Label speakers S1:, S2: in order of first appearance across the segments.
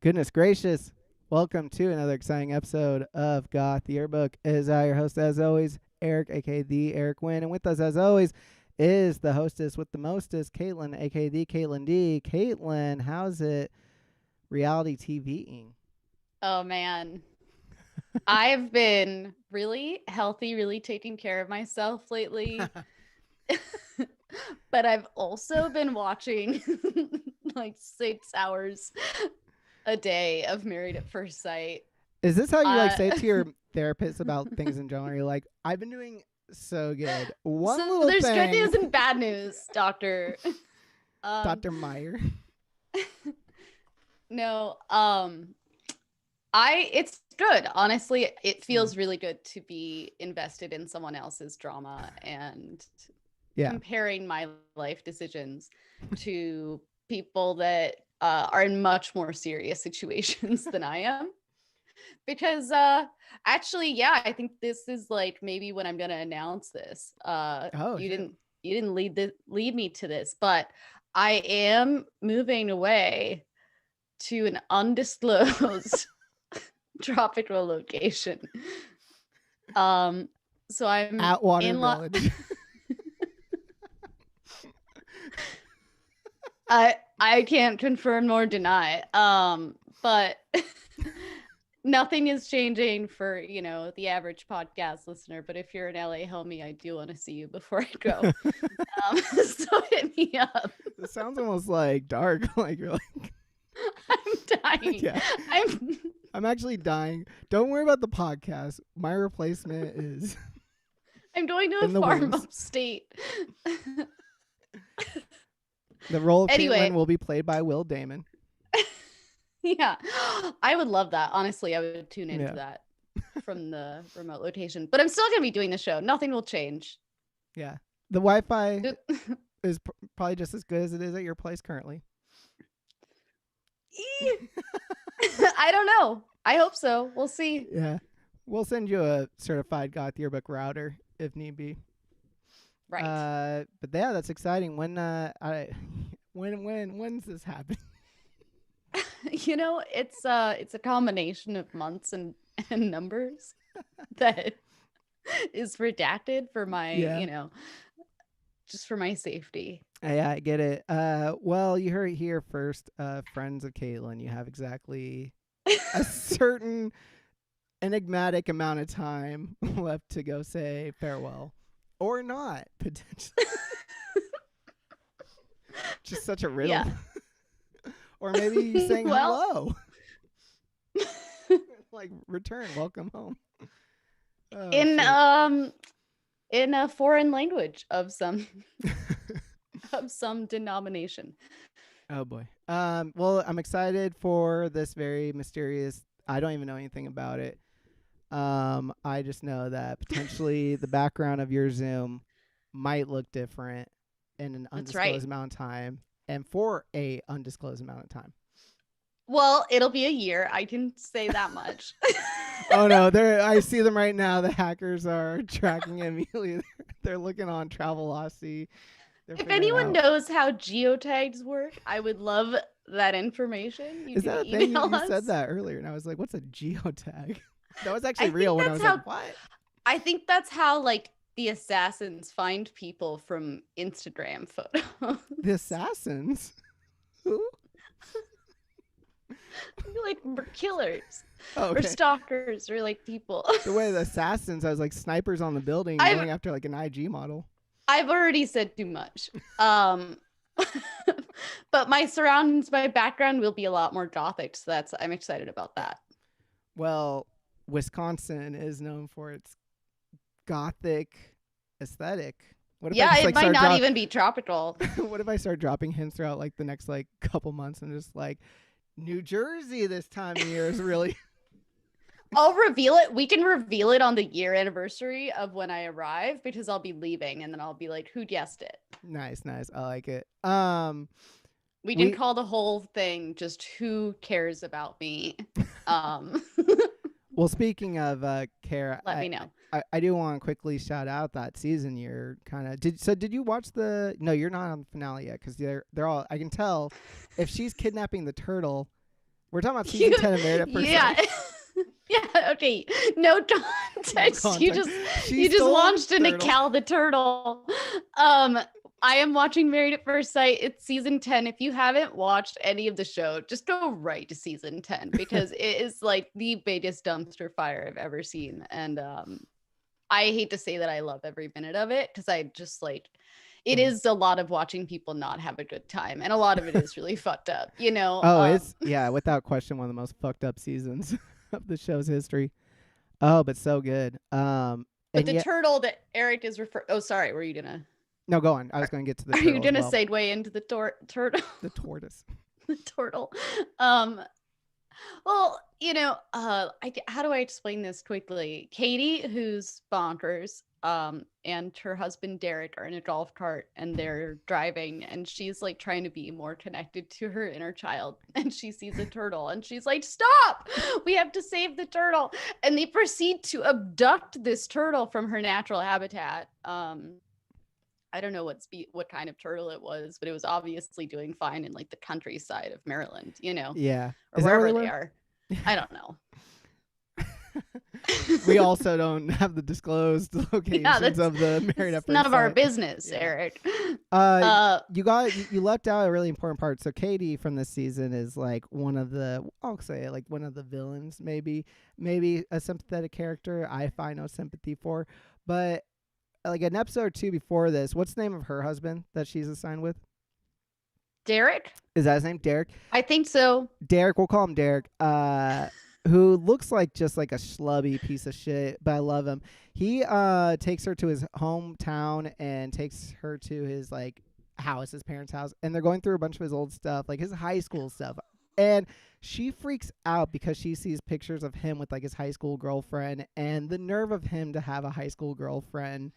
S1: Goodness gracious. Welcome to another exciting episode of Goth Yearbook. It is your host, as always, Eric, aka the Eric Wynn. And with us, as always, is the hostess with the mostest, Caitlin, aka the Caitlin D. Caitlin, how's it reality TVing?
S2: Oh, man. I've been really healthy, really taking care of myself lately. But I've also been watching like 6 hours a day of Married at First Sight.
S1: Is this how you say it to your therapist about things in general? You're like, I've been doing so good. One
S2: so
S1: little
S2: there's
S1: thing.
S2: good news and bad news, Doctor.
S1: Dr. Meyer.
S2: No, it's good. Honestly, it feels really good to be invested in someone else's drama and comparing my life decisions to people that are in much more serious situations than I am. Because actually, I think this is like maybe when I'm gonna announce this. You didn't lead me to this, but I am moving away to an undisclosed tropical location. So I'm
S1: at Water Village.
S2: I can't confirm nor deny. But nothing is changing for, the average podcast listener. But if you're an LA homie, I do want to see you before I go. So hit me up.
S1: It sounds almost like dark. Like you're like,
S2: I'm dying.
S1: Yeah. I'm actually dying. Don't worry about the podcast. My replacement is.
S2: I'm going to a farm upstate.
S1: The role of Caitlin will be played by Will Damon.
S2: Yeah, I would love that. Honestly, I would tune into that from the remote location. But I'm still going to be doing the show. Nothing will change.
S1: Yeah. The Wi-Fi is probably just as good as it is at your place currently.
S2: I don't know. I hope so. We'll see.
S1: Yeah. We'll send you a certified Goth Yearbook router if need be.
S2: Right.
S1: But yeah, that's exciting. When's this happening?
S2: It's a combination of months and numbers that is redacted for my, just for my safety.
S1: Yeah, I get it. Well, you heard it here first, friends of Caitlin. You have exactly a certain enigmatic amount of time left to go say farewell. Or not, potentially. Just such a riddle. Yeah. Or maybe you saying hello. Like, return, welcome home.
S2: Oh, in a foreign language of some denomination.
S1: Oh boy. Well, I'm excited for this very mysterious. I don't even know anything about it. I just know that potentially the background of your Zoom might look different in an undisclosed amount of time and for a undisclosed amount of time.
S2: Well, it'll be a year. I can say that much.
S1: Oh no, I see them right now. The hackers are tracking immediately. They're looking on Travelocity.
S2: If anyone knows how geotags work, I would love that information.
S1: Is that a thing? You said that earlier, and I was like, "What's a geotag?" That was actually real when I was like, what?
S2: I think that's how, like, the assassins find people from Instagram photos.
S1: The assassins? Who?
S2: Like, killers. Oh, okay. Or stalkers, or, like, people.
S1: The way the assassins, I was like, snipers on the building going after, like, an IG model.
S2: I've already said too much. But my surroundings, my background will be a lot more gothic, so I'm excited about that.
S1: Well, Wisconsin is known for its gothic aesthetic.
S2: It might not even be tropical.
S1: What if I start dropping hints throughout like the next like couple months and just like New Jersey this time of year is really
S2: I'll reveal it. We can reveal it on the year anniversary of when I arrive because I'll be leaving and then I'll be like, who guessed it?
S1: Nice. I like it.
S2: We can call the whole thing just Who Cares About Me?
S1: Well, speaking of care,
S2: let me know.
S1: I do want to quickly shout out that season you're kind of did you watch no, you're not on the finale yet because they're all, I can tell if she's kidnapping the turtle, We're talking about season 10 of Married at First Sight.
S2: Yeah, okay. No context. No context. You just launched into Cal the Turtle. I am watching Married at First Sight. It's season 10. If you haven't watched any of the show, just go right to season 10 because it is like the biggest dumpster fire I've ever seen. And I hate to say that I love every minute of it because I just like it is a lot of watching people not have a good time. And a lot of it is really fucked up, you know?
S1: Oh, it's, without question, one of the most fucked up seasons of the show's history. Oh, but so good.
S2: But the turtle that Eric is referring... Oh, sorry. Were you going to...
S1: No, go on. I was going to get to the
S2: turtle. Are you going to segue into the turtle?
S1: The tortoise.
S2: The turtle. Well, you know, how do I explain this quickly? Katie, who's bonkers, and her husband Derek are in a golf cart and they're driving and she's like trying to be more connected to her inner child and she sees a turtle and she's like, stop, we have to save the turtle. And they proceed to abduct this turtle from her natural habitat. I don't know what kind of turtle it was, but it was obviously doing fine in like the countryside of Maryland, you know?
S1: Yeah.
S2: Or wherever they are. I don't know.
S1: We also don't have the disclosed locations of the Married at First Sight.
S2: None of our business, Eric.
S1: You left out a really important part. So Katie from this season is like one of the, I'll say it, like one of the villains, maybe a sympathetic character I find no sympathy for. But like an episode or two before this, what's the name of her husband that she's assigned with?
S2: Derek?
S1: Is that his name? Derek?
S2: I think so.
S1: Derek, we'll call him Derek. Who looks like just like a schlubby piece of shit, but I love him. He takes her to his hometown and takes her to his like house, his parents' house, and they're going through a bunch of his old stuff, like his high school stuff. And she freaks out because she sees pictures of him with like his high school girlfriend, and the nerve of him to have a high school girlfriend.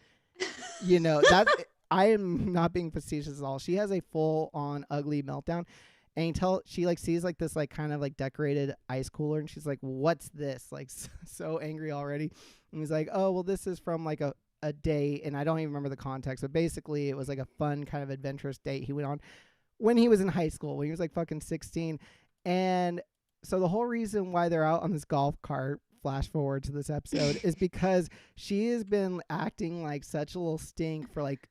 S1: You know, that I am not being facetious at all. She has a full on ugly meltdown. And she like sees like this like kind of like decorated ice cooler and she's like, what's this? Like so angry already. And he's like, oh, well, this is from like a date. And I don't even remember the context, but basically it was like a fun kind of adventurous date he went on when he was in high school, when he was like fucking 16. And so the whole reason why they're out on this golf cart, flash forward to this episode, is because she has been acting like such a little stink for like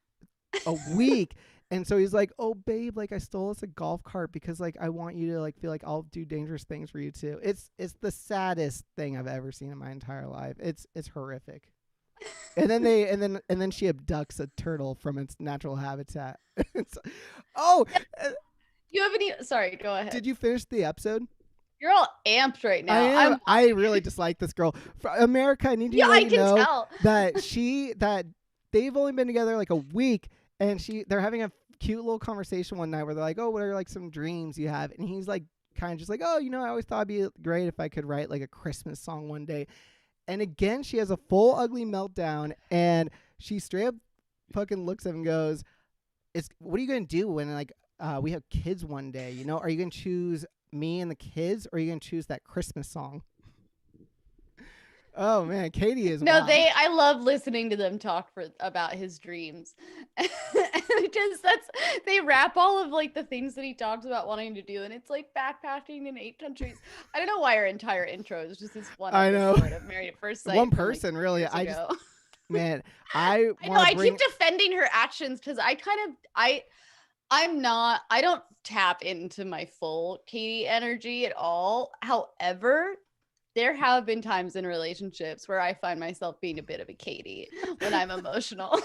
S1: a week. And so he's like, oh, babe, like I stole us a golf cart because like I want you to like feel like I'll do dangerous things for you too. It's the saddest thing I've ever seen in my entire life. It's horrific. And then she abducts a turtle from its natural habitat.
S2: You have any? Sorry, go ahead.
S1: Did you finish the episode?
S2: You're all amped right now.
S1: I really dislike this girl. For America, I need you to let you know that they've only been together like a week. And they're having a cute little conversation one night where they're like, oh, what are like some dreams you have? And he's like, kind of just like, oh, you know, I always thought it'd be great if I could write like a Christmas song one day. And again, she has a full ugly meltdown and she straight up fucking looks at him and goes, what are you going to do when like we have kids one day? You know, are you going to choose me and the kids or are you going to choose that Christmas song? Oh man, Katie is
S2: no. Wild. I love listening to them talk about his dreams, because they wrap all of like the things that he talks about wanting to do, and it's like backpacking in 8 countries. I don't know why our entire intro is just this one.
S1: I know.
S2: Of Married at First Sight.
S1: One person, like, really. I
S2: keep defending her actions because I don't tap into my full Katie energy at all. However, there have been times in relationships where I find myself being a bit of a Katie when I'm emotional.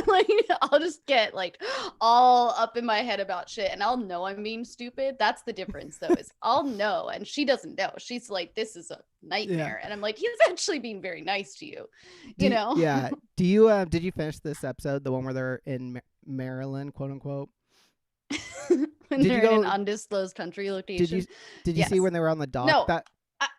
S2: Like I'll just get like all up in my head about shit and I'll know I'm being stupid. That's the difference though, is I'll know and she doesn't know. She's like, this is a nightmare. Yeah. And I'm like, he's actually being very nice to you. You know?
S1: Yeah. Do you did you finish this episode, the one where they're in Maryland, quote unquote?
S2: When they're in an undisclosed country location.
S1: Did you see when they were on the dock?
S2: No.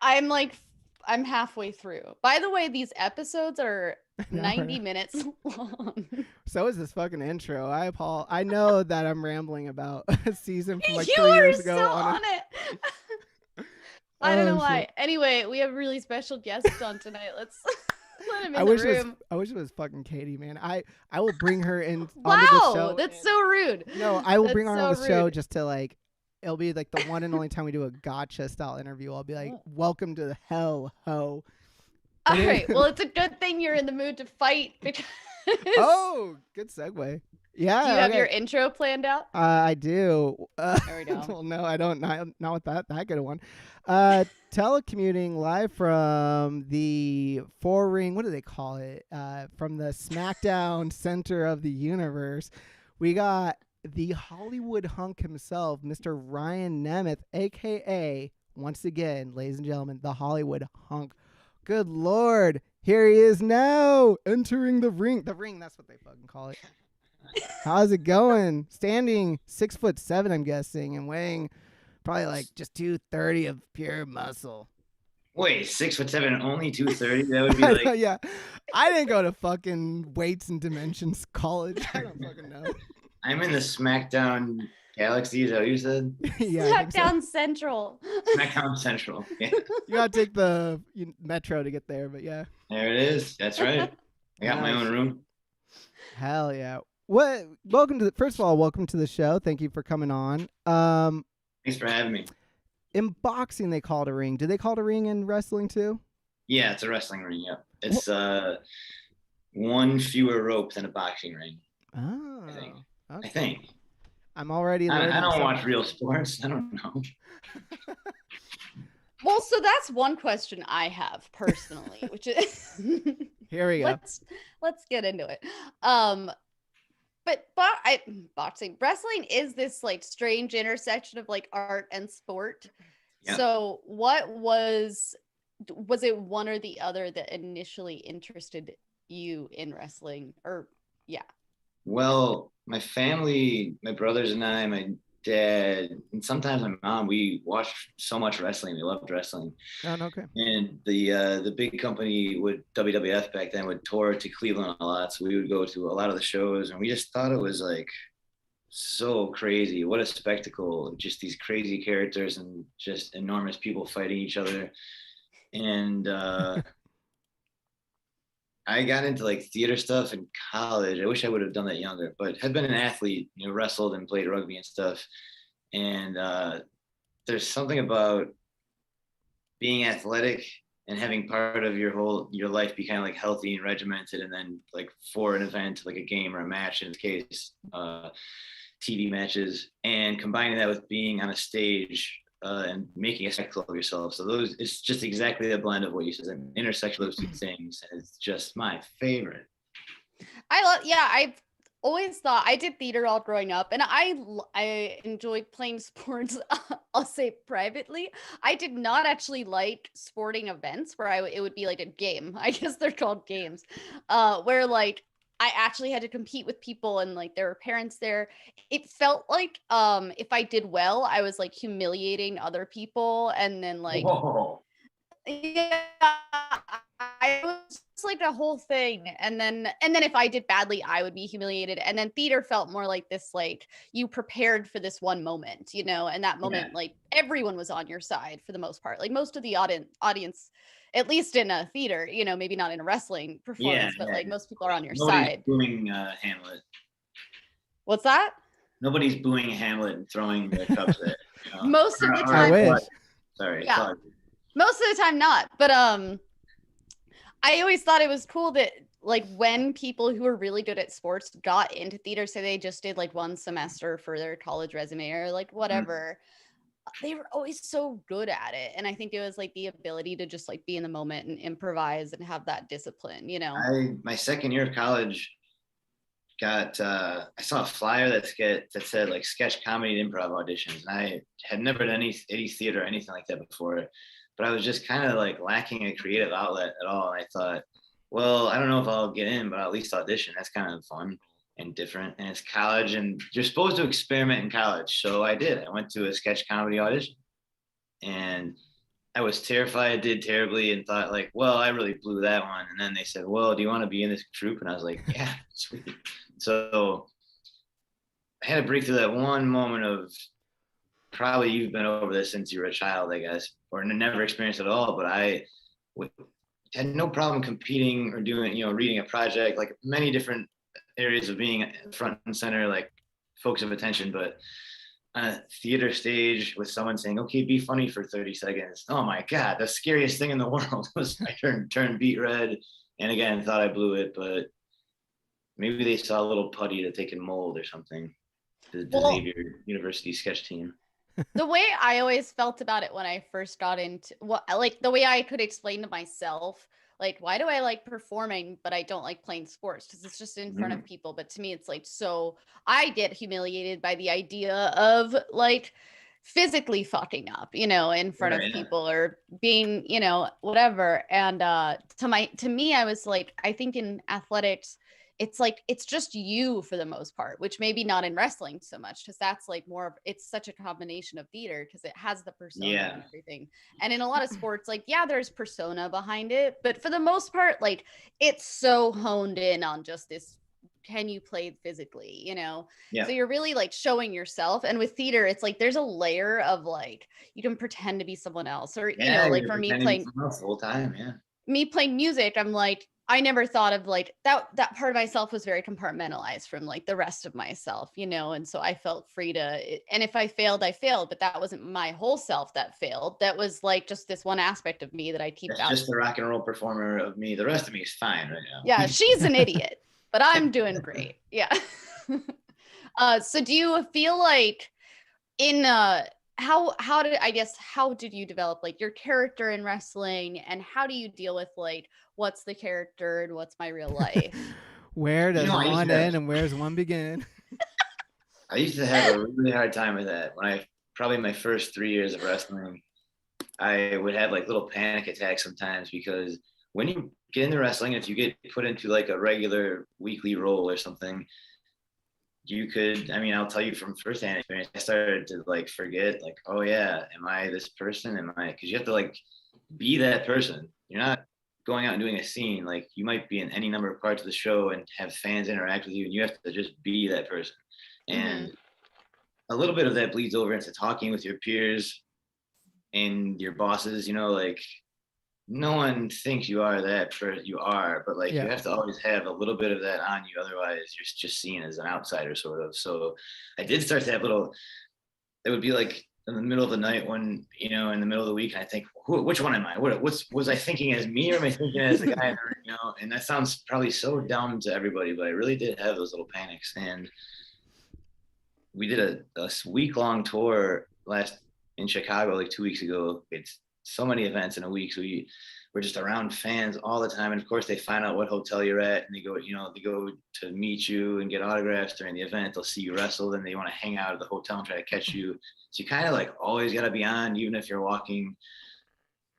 S2: I'm halfway through. By the way, these episodes are 90 minutes long.
S1: So is this fucking intro. I know that I'm rambling about a season from like 3 years ago.
S2: You are so on it. I don't know why. Shit. Anyway, we have really special guests on tonight. Let's let him in the room.
S1: I wish it was fucking Katie, man. I will bring her in
S2: wow,
S1: onto the show.
S2: That's so rude.
S1: No, I will bring her on the show just to like it'll be like the one and only time we do a gotcha style interview. I'll be like, welcome to the hell, ho.
S2: All right. Well, it's a good thing you're in the mood to fight because.
S1: Oh, good segue. Yeah.
S2: Do you have your intro planned out?
S1: I do.
S2: There we go.
S1: Well, no, I don't. Not with that good one. Telecommuting live from the four-ring. What do they call it? From the SmackDown center of the universe, we got the Hollywood hunk himself, Mr. Ryan Nemeth, aka once again, ladies and gentlemen, the Hollywood hunk. Good Lord, here he is now entering the ring. The ring, that's what they fucking call it. How's it going? Standing 6'7", I'm guessing, and weighing probably like just 230 of pure muscle.
S3: Wait, 6'7", only 230? That would be like.
S1: Yeah, I didn't go to fucking weights and dimensions college. I don't fucking know.
S3: I'm in the SmackDown Galaxy. Is that what you said?
S1: Yeah,
S2: SmackDown Central.
S3: SmackDown Central. Yeah.
S1: You gotta take the metro to get there, but yeah.
S3: There it is. That's right. I got my own room.
S1: Hell yeah. Welcome to first of all, welcome to the show. Thank you for coming on.
S3: Thanks for having me.
S1: In boxing, they call it a ring. Do they call it a ring in wrestling too?
S3: Yeah, it's a wrestling ring. Yep. It's one fewer rope than a boxing ring.
S1: Oh,
S3: I think.
S1: Okay.
S3: I think.
S1: I'm already.
S3: I don't watch real sports. I don't know.
S2: Well, so that's one question I have personally, which is
S1: here we go.
S2: Let's get into it. But boxing, wrestling is this like strange intersection of like art and sport. Yeah. So what was it one or the other that initially interested you in wrestling? Or yeah.
S3: Well, my family, my brothers and I, my dad, and sometimes my mom, we watched so much wrestling. We loved wrestling.
S1: Oh, okay.
S3: And the big company would WWF back then would tour to Cleveland a lot, so we would go to a lot of the shows, and we just thought it was like so crazy. What a spectacle! Just these crazy characters and just enormous people fighting each other. And I got into like theater stuff in college. I wish I would have done that younger, but had been an athlete, wrestled and played rugby and stuff. And there's something about being athletic and having part of your life be kind of like healthy and regimented. And then like for an event, like a game or a match, in this case, TV matches, and combining that with being on a stage and making a spectacle of yourself. So it's just exactly the blend of what you said, an intersection of those two things. And it's just my favorite.
S2: I've always thought, I did theater all growing up, and I enjoyed playing sports. I'll say privately, I did not actually like sporting events where it would be like a game. I guess they're called games, where like I actually had to compete with people and like there were parents there. It felt like if I did well, I was like humiliating other people, and then like
S3: Whoa.
S2: Yeah, I was like a whole thing, and then if I did badly, I would be humiliated. And then theater felt more like this, like you prepared for this one moment, and that moment, like everyone was on your side for the most part. Like most of the audience, at least in a theater, maybe not in a wrestling performance, but like most people are on your side.
S3: Booing Hamlet.
S2: What's that?
S3: Nobody's booing Hamlet and throwing the cups at.
S2: Most of the time.
S1: I wish.
S3: Sorry.
S2: Yeah. Most of the time not, but I always thought it was cool that like when people who were really good at sports got into theater, so they just did like one semester for their college resume or like whatever, they were always so good at it. And I think it was like the ability to just like be in the moment and improvise and have that discipline,
S3: My second year of college I saw a flyer that said like sketch comedy and improv auditions, and I had never done any theater or anything like that before. But I was just kind of like lacking a creative outlet at all. And I thought, well, I don't know if I'll get in, but I'll at least audition. That's kind of fun and different. And it's college, and you're supposed to experiment in college. So I did. I went to a sketch comedy audition, and I was terrified. I did terribly and thought like, well, I really blew that one. And then they said, well, do you want to be in this troupe? And I was like, yeah, sweet. So I had to break through that one moment of, probably you've been over this since you were a child, I guess, or never experienced it at all. But I had no problem competing or doing, reading a project, like many different areas of being front and center, like focus of attention. But on a theater stage with someone saying, okay, be funny for 30 seconds. Oh my God, the scariest thing in the world was I turned beet red. And again, thought I blew it, but maybe they saw a little putty that they can mold or something. The Xavier University sketch team.
S2: The way I always felt about it when I first got into like the way I could explain to myself, like, why do I like performing, but I don't like playing sports? Because it's just in front of people. But to me, it's like, so I get humiliated by the idea of like physically fucking up, you know, in front of people or being, you know, whatever. And to me, I was like, I think in athletics, it's like it's just you for the most part, which maybe not in wrestling so much, because that's like more of, it's such a combination of theater because it has the persona and everything. And in a lot of sports, like, yeah, there's persona behind it, but for the most part, like, it's so honed in on just this, can you play physically, you know? So you're really like showing yourself. And with theater, it's like there's a layer of like, you can pretend to be someone else, or you know, like for me playing
S3: the whole time,
S2: me playing music, I'm like, I never thought of like that part of myself was very compartmentalized from like the rest of myself, you know? And so I felt free to, and if I failed, but that wasn't my whole self that failed. That was like just this one aspect of me that I keep out.
S3: Just the rock and roll performer of me. The rest of me is fine right now.
S2: Yeah, she's an idiot, but I'm doing great. Yeah. So do you feel like in how did you develop like your character in wrestling, and how do you deal with like what's the character and what's my real life?
S1: Where does one end and where's one begin?
S3: I used to have a really hard time with that. When probably my first 3 years of wrestling, I would have like little panic attacks sometimes, because when you get into wrestling, if you get put into like a regular weekly role or something, you could, I mean, I'll tell you from firsthand experience, I started to like forget, like, oh yeah, am I this person? Because you have to like be that person. You're not going out and doing a scene. Like, you might be in any number of parts of the show and have fans interact with you, and you have to just be that person. And a little bit of that bleeds over into talking with your peers and your bosses, you know, like, no one thinks you are that person. You are, but like, you have to always have a little bit of that on you. Otherwise, you're just seen as an outsider, sort of. So I did start to have it would be like in the middle of the night when, you know, in the middle of the week, and I think, which one am I? Was I thinking as me, or am I thinking as the guy, you know? And that sounds probably so dumb to everybody, but I really did have those little panics. And we did a week-long tour in Chicago, like 2 weeks ago. It's so many events in a week. So we're just around fans all the time. And of course, they find out what hotel you're at, and they go to meet you and get autographs during the event. They'll see you wrestle, and they want to hang out at the hotel and try to catch you. So you kind of like always got to be on, even if you're walking,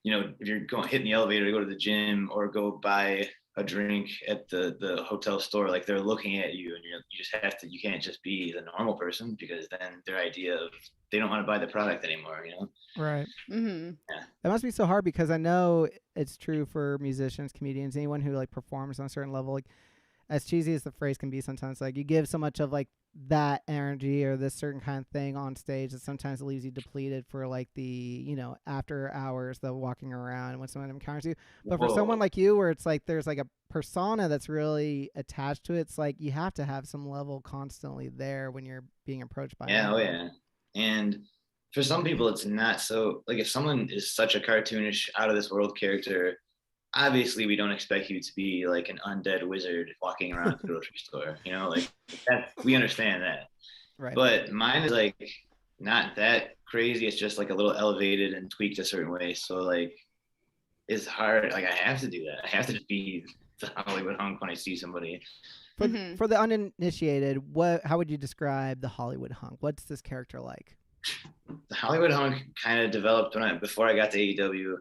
S3: you know, if you're hitting the elevator to go to the gym or go buy a drink at the hotel store, like, they're looking at you, and you just have to, you can't just be the normal person, because then their idea of, they don't want to buy the product anymore, you know?
S1: Right. Yeah. That must be so hard, because I know it's true for musicians, comedians, anyone who like performs on a certain level. Like, as cheesy as the phrase can be sometimes, like, you give so much of like that energy or this certain kind of thing on stage that sometimes it leaves you depleted for like the, you know, after hours, the walking around when someone encounters you. But for someone like you, where it's like there's like a persona that's really attached to it, it's like you have to have some level constantly there when you're being approached by
S3: yeah. And for some people, it's not so, like, if someone is such a cartoonish, out of this world character, obviously we don't expect you to be like an undead wizard walking around at the grocery store, you know, like, that, we understand that. Right. But mine is like not that crazy. It's just like a little elevated and tweaked a certain way. So like, it's hard. Like, I have to do that. I have to just be the Hollywood hunk when I see somebody.
S1: For the uninitiated, how would you describe the Hollywood hunk? What's this character like?
S3: The Hollywood hunk kind of developed before I got to AEW.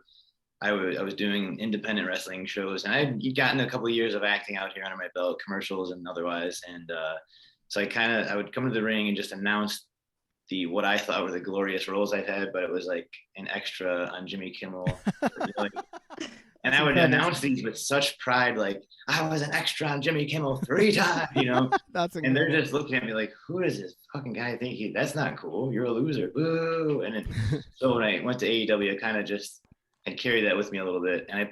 S3: I was doing independent wrestling shows, and I'd gotten a couple of years of acting out here under my belt, commercials and otherwise. And so I would come to the ring and just announce what I thought were the glorious roles I had, but it was like an extra on Jimmy Kimmel. And I would announce these with such pride, like, I was an extra on Jimmy Kimmel 3 times, you know? And they're just looking at me like, who does this fucking guy think that's not cool. You're a loser. Boo. And so when I went to AEW, I kind of just had carried that with me a little bit. And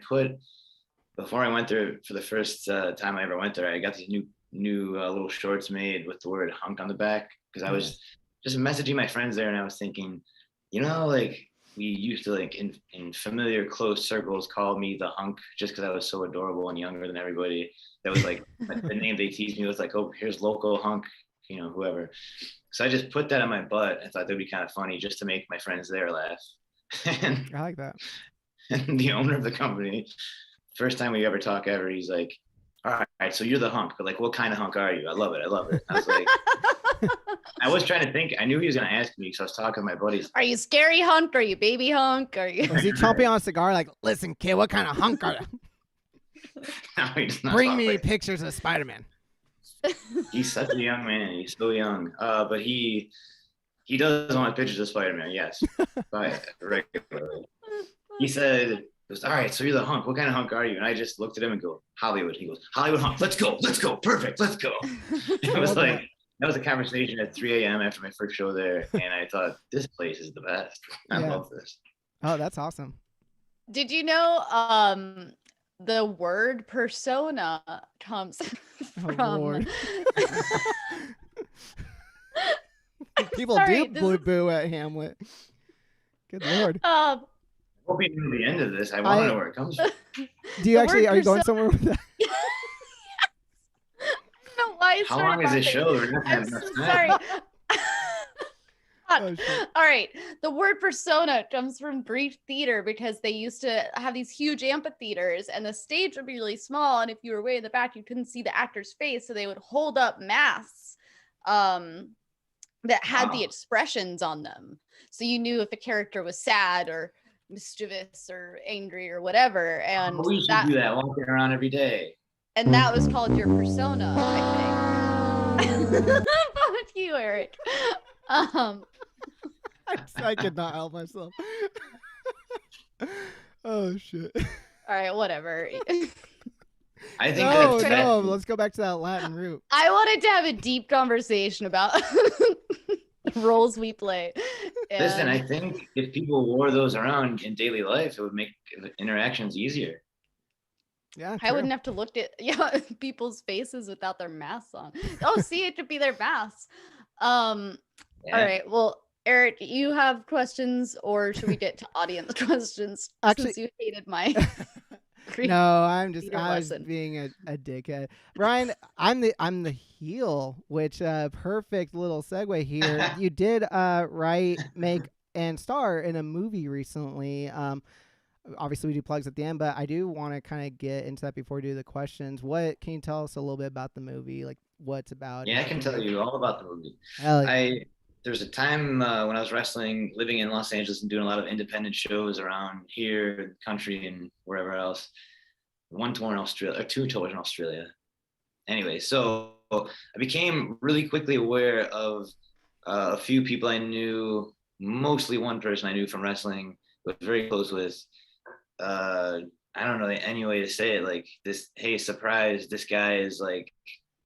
S3: before I went there for the first time I ever went there, I got these new little shorts made with the word hunk on the back, because I was just messaging my friends there, and I was thinking, like we used to like in familiar close circles call me the hunk just because I was so adorable and younger than everybody. That was like the name they teased me with, like, oh, here's local hunk, whoever. So I just put that on my butt. I thought that'd be kind of funny just to make my friends there laugh. And
S1: I like that.
S3: And the owner of the company, first time we ever talk ever, he's like, all right, so you're the hunk, but like, what kind of hunk are you? I love it. I was like, I was trying to think. I knew he was going to ask me, so I was talking to my buddies.
S2: Are you scary hunk? Are you baby hunk? Are you?
S1: Was he chomping on a cigar? Like, listen, kid, what kind of hunk are you?
S3: No, he does not.
S1: Bring me pictures of Spider-Man.
S3: He's such a young man. He's so young. But he does want pictures of Spider-Man. Yes, regularly. He said, all right, so you're the hunk. What kind of hunk are you? And I just looked at him and go, Hollywood. He goes, Hollywood hunk. Let's go. Perfect. Let's go. It was like, that was a conversation at 3 a.m. after my first show there. And I thought, this place is the best. I love this.
S1: Oh, that's awesome.
S2: Did you know the word persona comes from...
S1: Lord. People do boo at Hamlet. Good Lord.
S3: We'll be near the end of this. I want to know where it comes from.
S1: Do you actually, are you going somewhere with that?
S2: I don't know why.
S3: How long is this show?
S2: I'm so sorry.
S1: Oh,
S2: all right. The word persona comes from Greek theater because they used to have these huge amphitheaters and the stage would be really small. And if you were way in the back, you couldn't see the actor's face. So they would hold up masks that had the expressions on them. So you knew if a character was sad or mischievous or angry or whatever. And
S3: we should do that, walking around every day.
S2: And that was called your persona, I think. Fuck you, Eric.
S1: I could not help myself. Oh shit.
S2: All right, whatever.
S3: I think
S1: no, let's go back to that Latin root.
S2: I wanted to have a deep conversation about roles we play.
S3: Listen, I think if people wore those around in daily life, it would make interactions easier.
S1: Yeah,
S2: I wouldn't have to look at people's faces without their masks on. Oh, see, it could be their masks. All right. Well, Eric, you have questions, or should we get to audience questions?
S1: Actually,
S2: since you hated my.
S1: No, I was being a dickhead. Ryan, I'm the heel, which perfect little segue here. You did write, make, and star in a movie recently. Obviously we do plugs at the end, but I do want to kind of get into that before we do the questions. What can you tell us a little bit about the movie? Like what's about?
S3: Yeah, I can tell you all about the movie. There's a time when I was wrestling, living in Los Angeles and doing a lot of independent shows around here, in the country, and wherever else. One tour in Australia, or 2 tours in Australia. Anyway, so I became really quickly aware of a few people I knew, mostly one person I knew from wrestling, was very close with. I don't know any way to say it, like this, hey, surprise, this guy is like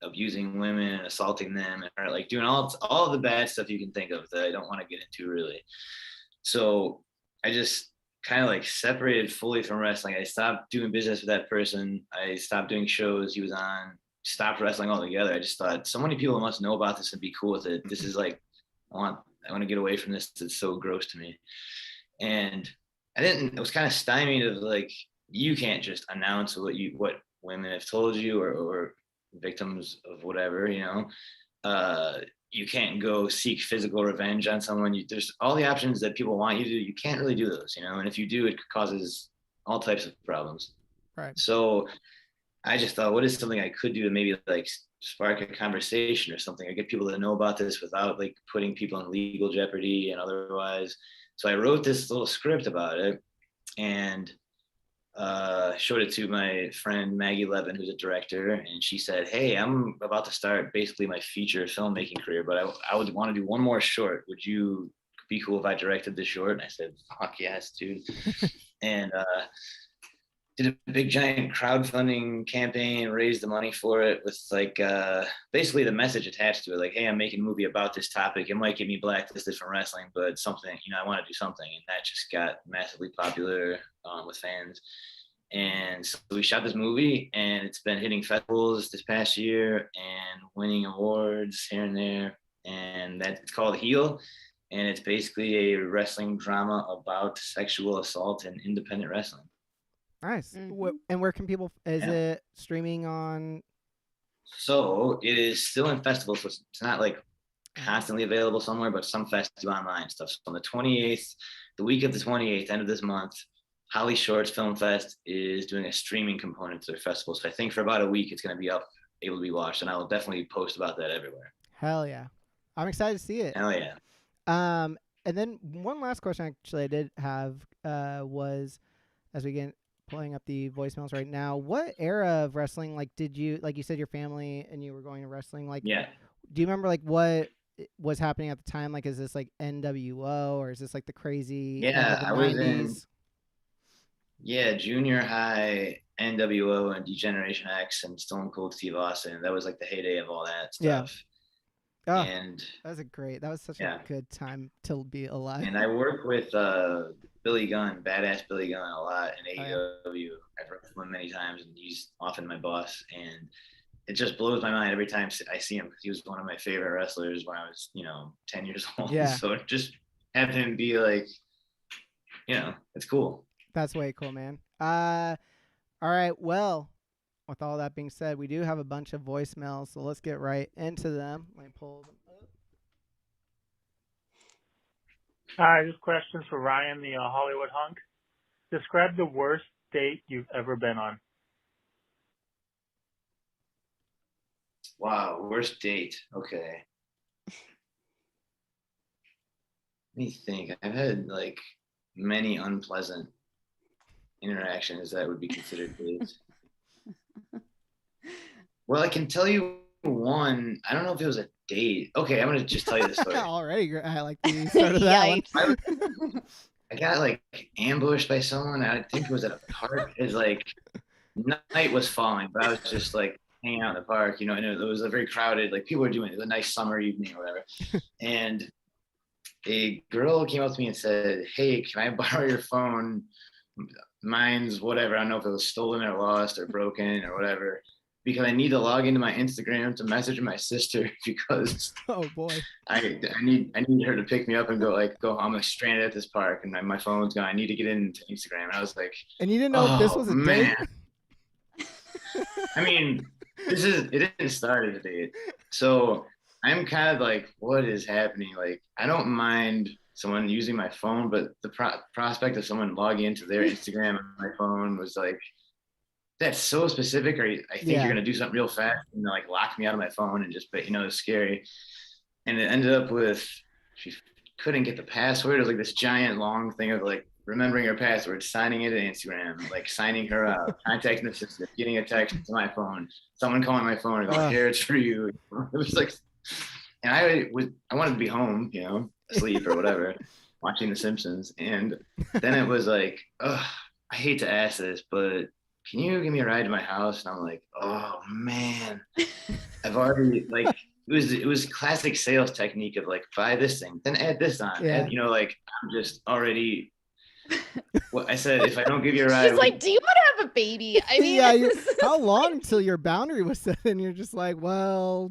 S3: abusing women and assaulting them and like doing all the bad stuff you can think of that I don't want to get into really. So I just kind of like separated fully from wrestling. I stopped doing business with that person. I stopped doing shows he was on, stopped wrestling altogether. I just thought so many people must know about this and be cool with it. This is like, I want to get away from this. It's so gross to me. And it was kind of stymied of like, you can't just announce what women have told you or victims of whatever, you can't go seek physical revenge on someone. There's all the options that people want you to do. You can't really do those, and if you do, it causes all types of problems.
S1: Right.
S3: So I just thought, what is something I could do to maybe like spark a conversation or something, or get people to know about this without like putting people in legal jeopardy and otherwise. So I wrote this little script about it and showed it to my friend Maggie Levin, who's a director, and she said, hey, I'm about to start basically my feature filmmaking career, but I would want to do one more short. Would you be cool if I directed this short? And I said, fuck yes, dude. And did a big giant crowdfunding campaign, raised the money for it with like basically the message attached to it, like, hey, I'm making a movie about this topic. It might get me blacklisted from wrestling, but something, I want to do something. And that just got massively popular with fans. And so we shot this movie, and it's been hitting festivals this past year and winning awards here and there. and that's called Heel. And it's basically a wrestling drama about sexual assault and independent wrestling.
S1: Nice. And where can people? Is it streaming on?
S3: So it is still in festivals, so it's not like constantly available somewhere, but some festival online stuff. So on the 28th, the week of the 28th, end of this month, Holly Shorts Film Fest is doing a streaming component to their festival. So I think for about a week it's going to be up, able to be watched, and I will definitely post about that everywhere.
S1: Hell yeah. I'm excited to see it.
S3: Hell yeah.
S1: And then one last question actually I did have was, as we get pulling up the voicemails right now, what era of wrestling, like, did you, like you said, your family and you were going to wrestling, like,
S3: yeah,
S1: do you remember like what was happening at the time? Like, is this like NWO or is this like the crazy?
S3: Yeah,
S1: I
S3: was in junior high NWO and Degeneration X and Stone Cold Steve Austin. That was like the heyday of all that stuff.
S1: Oh,
S3: and
S1: that was such a good time to be alive.
S3: And I work with Billy Gunn, badass Billy Gunn, a lot in AEW. I've worked with him many times, and he's often my boss. And it just blows my mind every time I see him, because he was one of my favorite wrestlers when I was, 10 years old.
S1: Yeah.
S3: So just have him be like, it's cool.
S1: That's way cool, man. All right. Well, with all that being said, we do have a bunch of voicemails, so let's get right into them. Let me pull them up.
S4: Hi, this question's for Ryan, the Hollywood hunk. Describe the worst date you've ever been on.
S3: Wow, worst date. Okay. Let me think. I've had like many unpleasant interactions that would be considered dates. Well, I can tell you one. I don't know if it was a date. Okay, I'm gonna just tell you the story.
S1: Already, I like the start of that one.
S3: I got like ambushed by someone. I think it was at a park. It's like night was falling, but I was just like hanging out in the park, and it was a very crowded. Like people were doing it. It was a nice summer evening or whatever. And a girl came up to me and said, "Hey, can I borrow your phone? Mine's whatever. I don't know if it was stolen or lost or broken or whatever, because I need to log into my Instagram to message my sister, because
S1: oh boy,
S3: I need her to pick me up and go I'm like stranded at this park and my phone's gone. I need to get into Instagram." And I was like,
S1: and you didn't know if this was a date?
S3: I mean, it didn't start as a date. So I'm kind of like, what is happening? Like, I don't mind someone using my phone, but the prospect of someone logging into their Instagram on my phone was like, that's so specific. Or I think you're going to do something real fast and like lock me out of my phone and just, it's scary. And it ended up with, she couldn't get the password. It was like this giant long thing of like remembering her password, signing it to Instagram, like signing her out, contacting the system, getting a text to my phone, someone calling my phone and going, "Here, it's for you." It was like, and I wanted to be home, asleep or whatever, watching The Simpsons. And then it was like, I hate to ask this, but can you give me a ride to my house? And I'm like, oh man, I've already like, it was classic sales technique of like, buy this thing, then add this on.
S1: Yeah.
S3: And, like, I'm just already, I said, if I don't give you a ride.
S2: She's like, do you want to have a baby? I mean,
S1: how long till your boundary was set? And you're just like, well,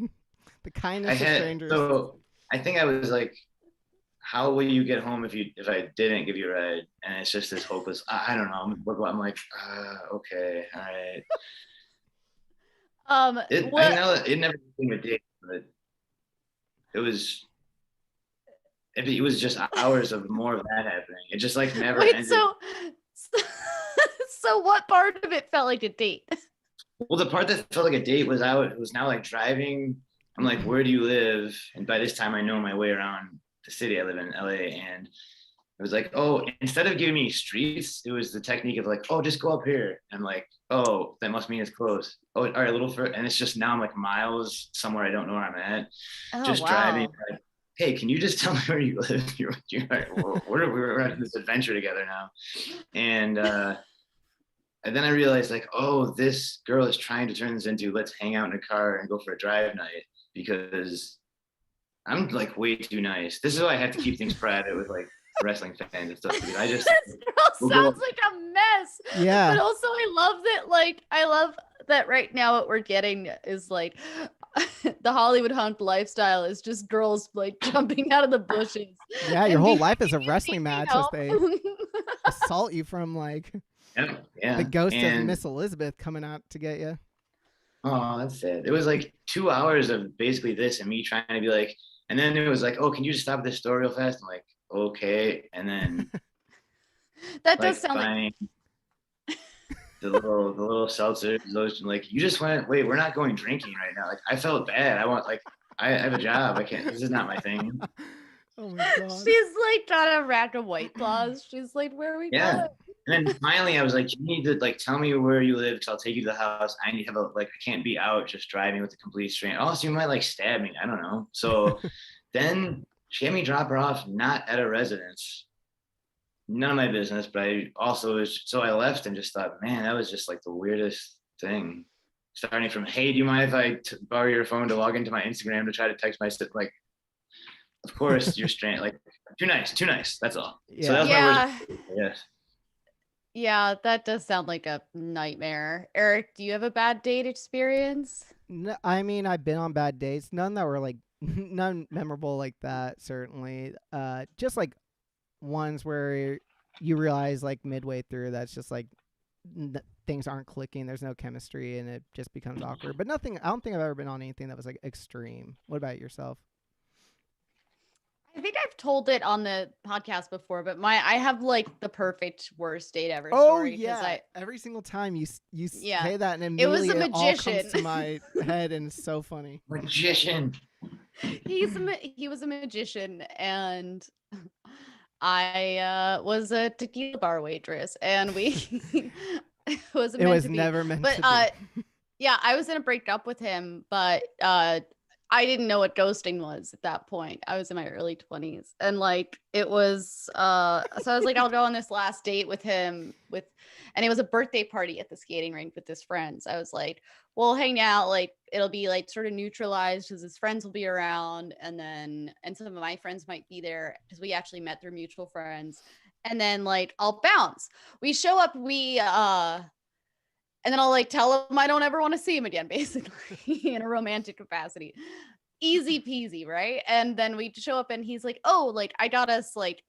S1: the kindness of strangers.
S3: So I think I was like, how will you get home if I didn't give you a ride? And it's just this hopeless, I don't know. I'm like, okay, all right. I know it never became a date, but it was just hours of more of that happening. It just like never ended.
S2: So what part of it felt like a date?
S3: Well, the part that felt like a date was it was now like driving. I'm like, where do you live? And by this time I know my way around the city. I live in LA, and it was like, oh, instead of giving me streets, it was the technique of like, oh, just go up here. And I'm like, oh, that must mean it's close. Oh, all right, a little further. And it's just now I'm like miles somewhere I don't know where I'm at. Driving. Like, hey, can you just tell me where you live? We're on this adventure together now. And then I realized like, oh, this girl is trying to turn this into let's hang out in a car and go for a drive night, because I'm like way too nice. This is why I have to keep things private with like wrestling fans and stuff. Because I just
S2: this girl sounds like a mess.
S1: Yeah.
S2: But also I love that right now what we're getting is like the Hollywood hunk lifestyle is just girls like jumping out of the bushes.
S1: Yeah, your whole life is a wrestling match as they assault you from like the ghost of Miss Elizabeth coming out to get you.
S3: Oh, that's sad. It was like 2 hours of basically this and me trying to be like, and then it was like, oh, can you just stop this store real fast? I'm like, okay. And then
S2: that does sound like
S3: the little seltzers, those like, you just went, wait, we're not going drinking right now. Like, I felt bad. I have a job. I can't, this is not my thing.
S1: Oh my God.
S2: She's like trying to rack a White Claws. She's like, where are we going?
S3: And then finally I was like, you need to like tell me where you live because I'll take you to the house. I need to have I can't be out just driving with a complete stranger. Also, you might like stab me. I don't know. So then she had me drop her off not at a residence. None of my business, but so I left and just thought, man, that was just like the weirdest thing. Starting from, hey, do you mind if I borrow your phone to log into my Instagram to try to text my like, of course you're straight, like too nice. That's all.
S1: Yeah.
S3: So that was my worst. Yes.
S2: Yeah, that does sound like a nightmare. Eric, do you have a bad date experience?
S1: No, I mean, I've been on bad dates. None that were like none memorable like that. Certainly, just like ones where you realize like midway through that's just like things aren't clicking. There's no chemistry, and it just becomes awkward. But nothing. I don't think I've ever been on anything that was like extreme. What about yourself?
S2: I think I've told it on the podcast before, but I have like the perfect worst date ever
S1: Oh
S2: story.
S1: yeah, every single time you
S2: Yeah.
S1: say that, and immediately
S2: It was a
S1: all
S2: magician.
S1: comes to my head, and it's so funny.
S3: Magician.
S2: He was a magician, and I was a tequila bar waitress, and we it was
S1: never meant to be.
S2: Yeah, I was gonna break up with him, but I didn't know what ghosting was at that point. I was in my early 20s, and like it was so I was like, I'll go on this last date with him and it was a birthday party at the skating rink with his friends. I was like, we'll hang out, like it'll be like sort of neutralized because his friends will be around, and some of my friends might be there because we actually met through mutual friends, and then like I'll bounce. We show up, and then I'll like tell him I don't ever want to see him again, basically, in a romantic capacity. Easy peasy, right? And then we show up and he's like, oh, like I got us like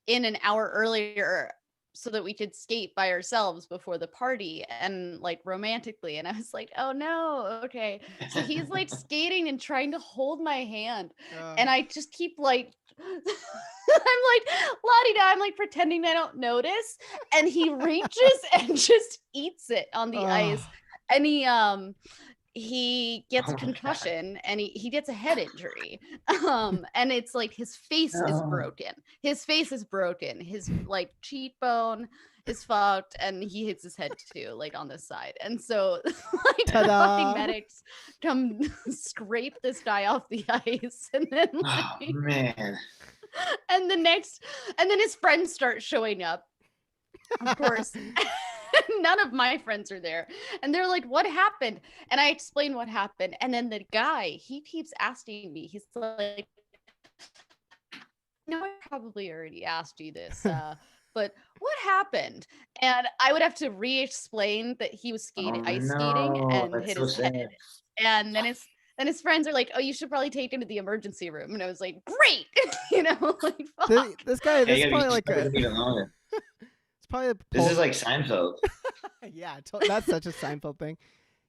S2: in an hour earlier so that we could skate by ourselves before the party and like romantically. And I was like, oh no, okay. So he's like skating and trying to hold my hand. And I just keep like, I'm like, la-di-da, I'm like pretending I don't notice. And he reaches and just eats it on the ice. And he gets a concussion and he gets a head injury. And it's like his face is broken. His face is broken. His like cheekbone is fucked, and he hits his head too, like on this side. And so like the fucking medics come scrape this guy off the ice, and then like,
S3: oh man.
S2: And then his friends start showing up. Of course. None of my friends are there, and they're like, what happened? And I explain what happened, and then the guy, he keeps asking me, he's like, no, I probably already asked you this, but what happened? And I would have to re-explain that he was skating, skating, and hit his head. And then his friends are like, oh, you should probably take him to the emergency room. And I was like, great. You know, like, fuck.
S1: This guy, this is probably like
S3: this is like Seinfeld.
S1: Yeah, that's such a Seinfeld thing.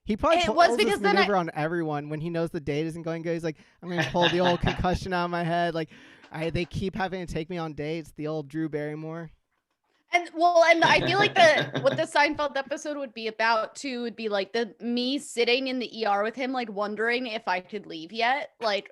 S1: He probably pulls this maneuver on everyone when he knows the date isn't going good. He's like, I'm going to pull the old concussion out of my head. Like, they keep having to take me on dates. The old Drew Barrymore.
S2: And I feel like what the Seinfeld episode would be about too would be like me sitting in the ER with him, like wondering if I could leave yet. Like,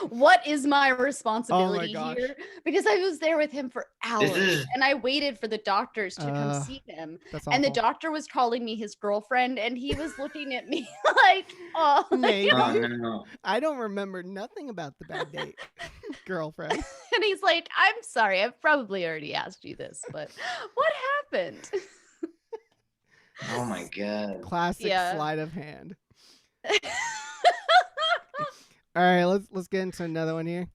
S2: what is my responsibility here? Because I was there with him for hours, and I waited for the doctors to come see him. And the doctor was calling me his girlfriend, and he was looking at me like, oh,
S1: maybe. No. I don't remember nothing about the bad date, girlfriend.
S2: And he's like, I'm sorry, I've probably already asked you this, but what happened?
S3: Oh my god.
S1: Classic sleight of hand. All right, let's get into another one here.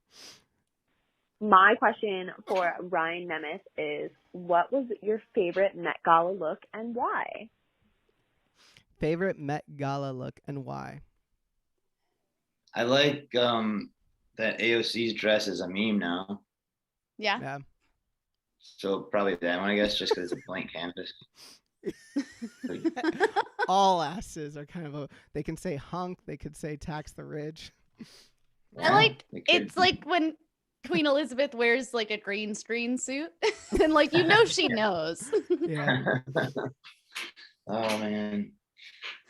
S5: My question for Ryan Nemeth is, what was your favorite Met Gala look and why?
S1: Favorite Met Gala look and why?
S3: I like that AOC's dress is a meme now.
S2: Yeah.
S3: So probably that one, I guess, just because it's a blank canvas.
S1: All asses are kind of they can say hunk, they could say tax the rich.
S2: Yeah, it's like when Queen Elizabeth wears like a green screen suit and like she knows.
S1: Yeah.
S3: Oh man.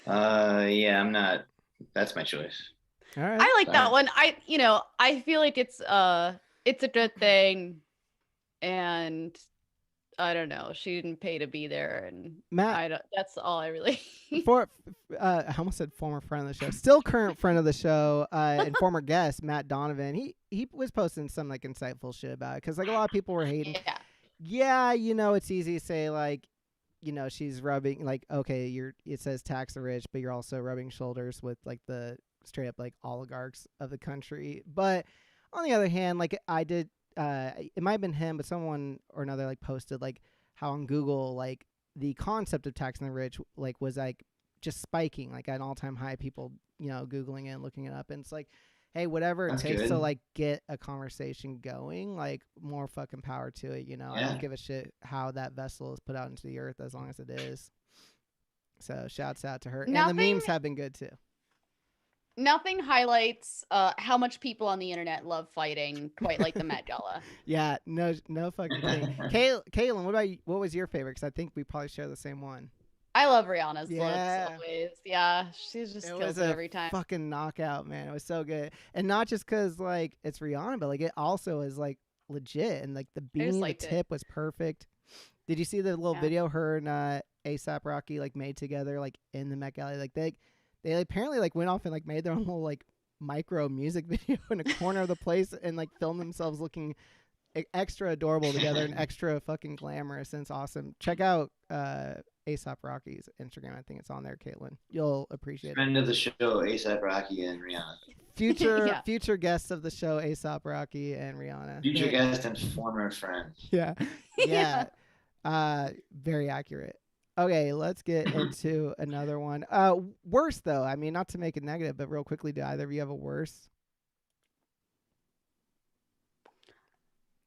S3: Yeah, I'm not. That's my choice.
S1: All right.
S2: I like that one. I feel like it's a good thing, and I don't know. She didn't pay to be there, and Matt, that's all I really.
S1: I almost said former friend of the show, still current friend of the show, and former guest Matt Donovan. He was posting some like insightful shit about it because like a lot of people were hating. Yeah, it's easy to say like, she's rubbing like, okay, it says tax the rich, but you're also rubbing shoulders with like the straight up like oligarchs of the country. But on the other hand, like I did. It might have been him, but someone or another like posted like how on Google like the concept of taxing the rich like was like just spiking like at an all-time high. People Googling it and looking it up, and it's like, hey, whatever it takes to like get a conversation going, like more fucking power to it. I don't give a shit how that vessel is put out into the earth as long as it is. So shouts out to her. And the memes have been good too.
S2: Nothing highlights how much people on the internet love fighting quite like the Met Gala.
S1: Yeah, no fucking thing. Caitlin, what was your favorite? Because I think we probably share the same one.
S2: I love Rihanna's looks always. Yeah, she just kills it every time.
S1: Fucking knockout, man. It was so good, and not just because like it's Rihanna, but like it also is like legit, and like the beanie, the tip was perfect. Did you see the little video her and A$AP Rocky like made together like in the Met Gala? Like they apparently like went off and like made their own little like micro music video in a corner of the place and like filmed themselves looking extra adorable together and extra fucking glamorous, and it's awesome. Check out A$AP Rocky's Instagram. I think it's on there, Caitlin. You'll appreciate it.
S3: Friend of the show, A$AP Rocky and Rihanna.
S1: Future guests of the show, A$AP Rocky and Rihanna.
S3: Future guest and former friend.
S1: Yeah. Very accurate. Okay, let's get into another one. Worst though. I mean, not to make it negative, but real quickly, do either of you have a worst?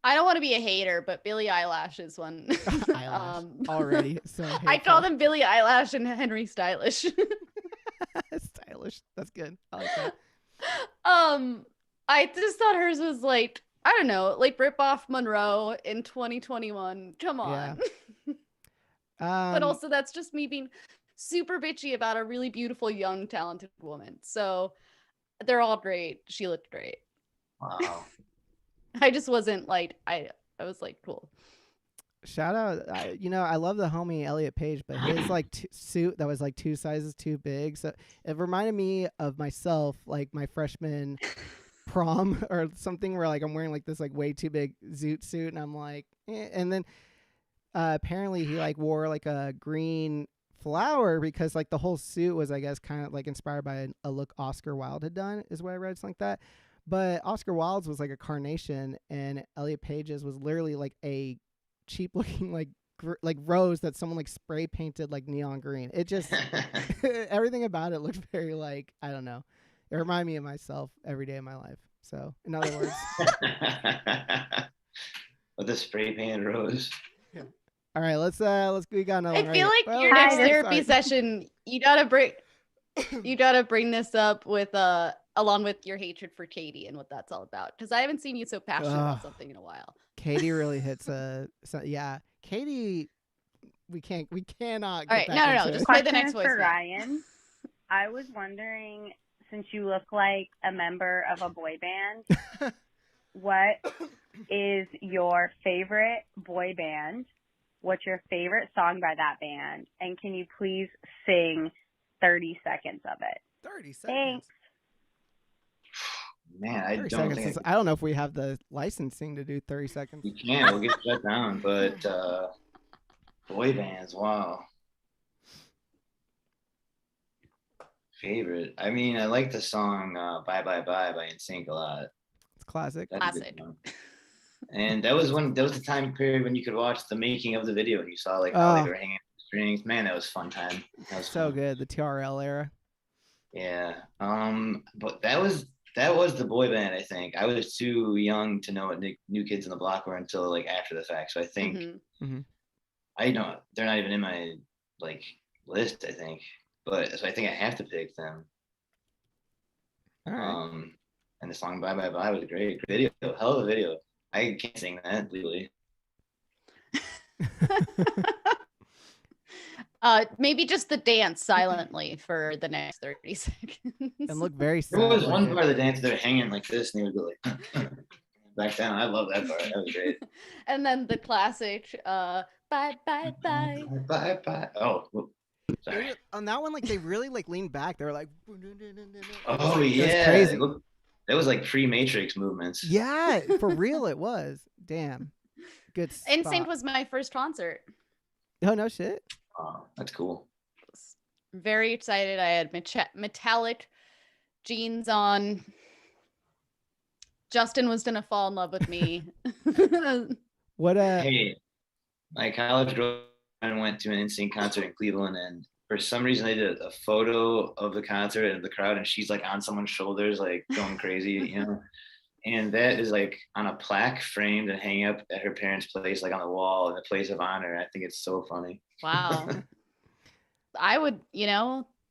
S2: I don't want to be a hater, but Billie Eilish is one.
S1: Already. So hateful.
S2: I call them Billie Eilish and Henry Stylish.
S1: Stylish. That's good. I like that.
S2: I just thought hers was like, I don't know, like rip off Monroe in 2021. Come on. Yeah. But also that's just me being super bitchy about a really beautiful, young, talented woman. So they're all great. She looked great.
S3: Wow.
S2: I just wasn't like, I was like, cool.
S1: Shout out. I love the homie Elliot Page, but his like suit that was like 2 sizes too big. So it reminded me of myself, like my freshman prom or something where like I'm wearing like this like way too big zoot suit, and I'm like, and then apparently he like wore like a green flower because like the whole suit was, I guess, kind of like inspired by a look Oscar Wilde had done, is what I read, something like that. But Oscar Wilde's was like a carnation, and Elliot Page's was literally like a cheap looking like rose that someone like spray painted like neon green. It just everything about it looked very like, I don't know. It reminded me of myself every day of my life. So in other words,
S3: with a spray painted rose.
S1: Yeah. All right, let's we got another.
S2: I feel like your next therapy session, you gotta bring this up with along with your hatred for Katie and what that's all about, because I haven't seen you so passionate about something in a while.
S1: Katie really hits Katie, we cannot.
S2: All right, no. Just play the next voice.
S5: For Ryan, I was wondering, since you look like a member of a boy band, what is your favorite boy band? What's your favorite song by that band? And can you please sing 30 seconds of it?
S1: 30 seconds.
S5: Thanks.
S3: Man, I
S1: don't know if we have the licensing to do 30 seconds.
S3: You can. We'll get shut down. But boy bands, wow. Favorite. I mean, I like the song "Bye Bye Bye" by NSYNC a lot.
S1: It's classic.
S2: Classic.
S3: And that was the time period when you could watch the making of the video, and you saw like how they were hanging the strings. Man, that was fun time. That was
S1: so fun. Good. The TRL era.
S3: Yeah. But that was that was the boy band. I think I was too young to know what New Kids on the Block were until like after the fact. So I think I don't. They're not even in my like list. I think, but so I think I have to pick them.
S1: All right.
S3: And the song "Bye Bye Bye" was a great video. Hell of a video. I can't sing that legally.
S2: Maybe just the dance silently for the next 30 seconds.
S1: And look very sad.
S3: There was one part of the dance they're hanging like this, and he would go like back down. I love that part. That was great.
S2: And then the classic, bye bye bye.
S3: Bye bye. Oh, sorry.
S1: On that one, like they really like leaned back. They were like,
S3: oh
S1: like,
S3: yeah,
S1: crazy.
S3: That was like pre-Matrix movements.
S1: Yeah, for real, it was. Damn, good.
S2: NSYNC was my first concert.
S1: Oh no shit.
S3: Oh, that's cool.
S2: Very excited. I had metallic jeans on. Justin was gonna fall in love with me.
S1: What
S3: Hey, my college girlfriend went to an NSYNC concert in Cleveland, and for some reason they did a photo of the concert and the crowd, and she's like on someone's shoulders, like going crazy, you know. And that is like on a plaque framed and hanging up at her parents' place, like on the wall in the place of honor. I think it's so funny.
S2: Wow. I would,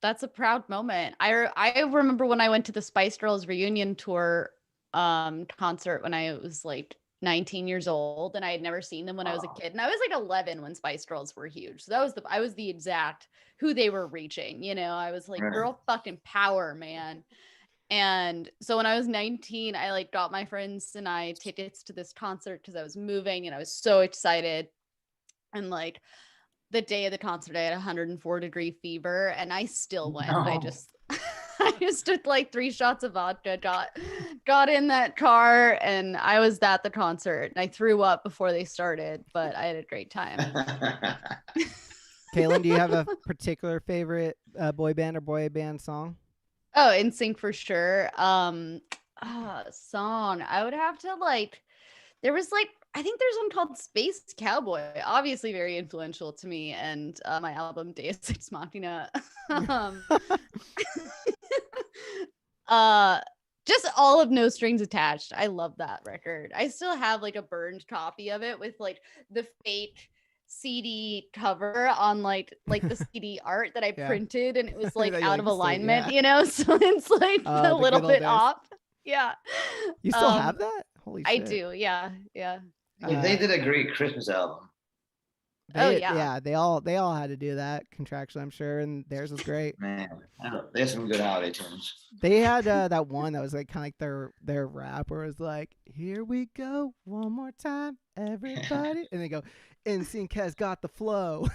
S2: that's a proud moment. I remember when I went to the Spice Girls reunion tour concert when I was like 19 years old, and I had never seen them when I was a kid. And I was like 11 when Spice Girls were huge. So I was the exact who they were reaching, I was like, girl fucking power, man. And so when I was 19, I like got my friends and I tickets to this concert because I was moving and I was so excited. And like the day of the concert, I had 104-degree fever and I still went. No. I just took like 3 shots of vodka, got in that car, and I was at the concert. And I threw up before they started, but I had a great time.
S1: Kaylin, do you have a particular favorite boy band or boy band song?
S2: Oh, NSYNC for sure. Song. I would have to there was I think there's one called Space Cowboy, obviously very influential to me and my album Deus Ex Machina. Just all of No Strings Attached. I love that record. I still have a burned copy of it with the fake CD cover on the CD art that I printed, and it was out of alignment, so it's a little bit off. Yeah.
S1: You still have that? Holy shit.
S2: I do. Yeah.
S3: They did a great Christmas album.
S1: They all had to do that contractually, I'm sure, and theirs was great.
S3: Man, they have some good holiday tunes.
S1: They had that one that was kind of like their rap, where it was like, "Here we go, one more time, everybody," and they go, "NSYNC has got the flow,"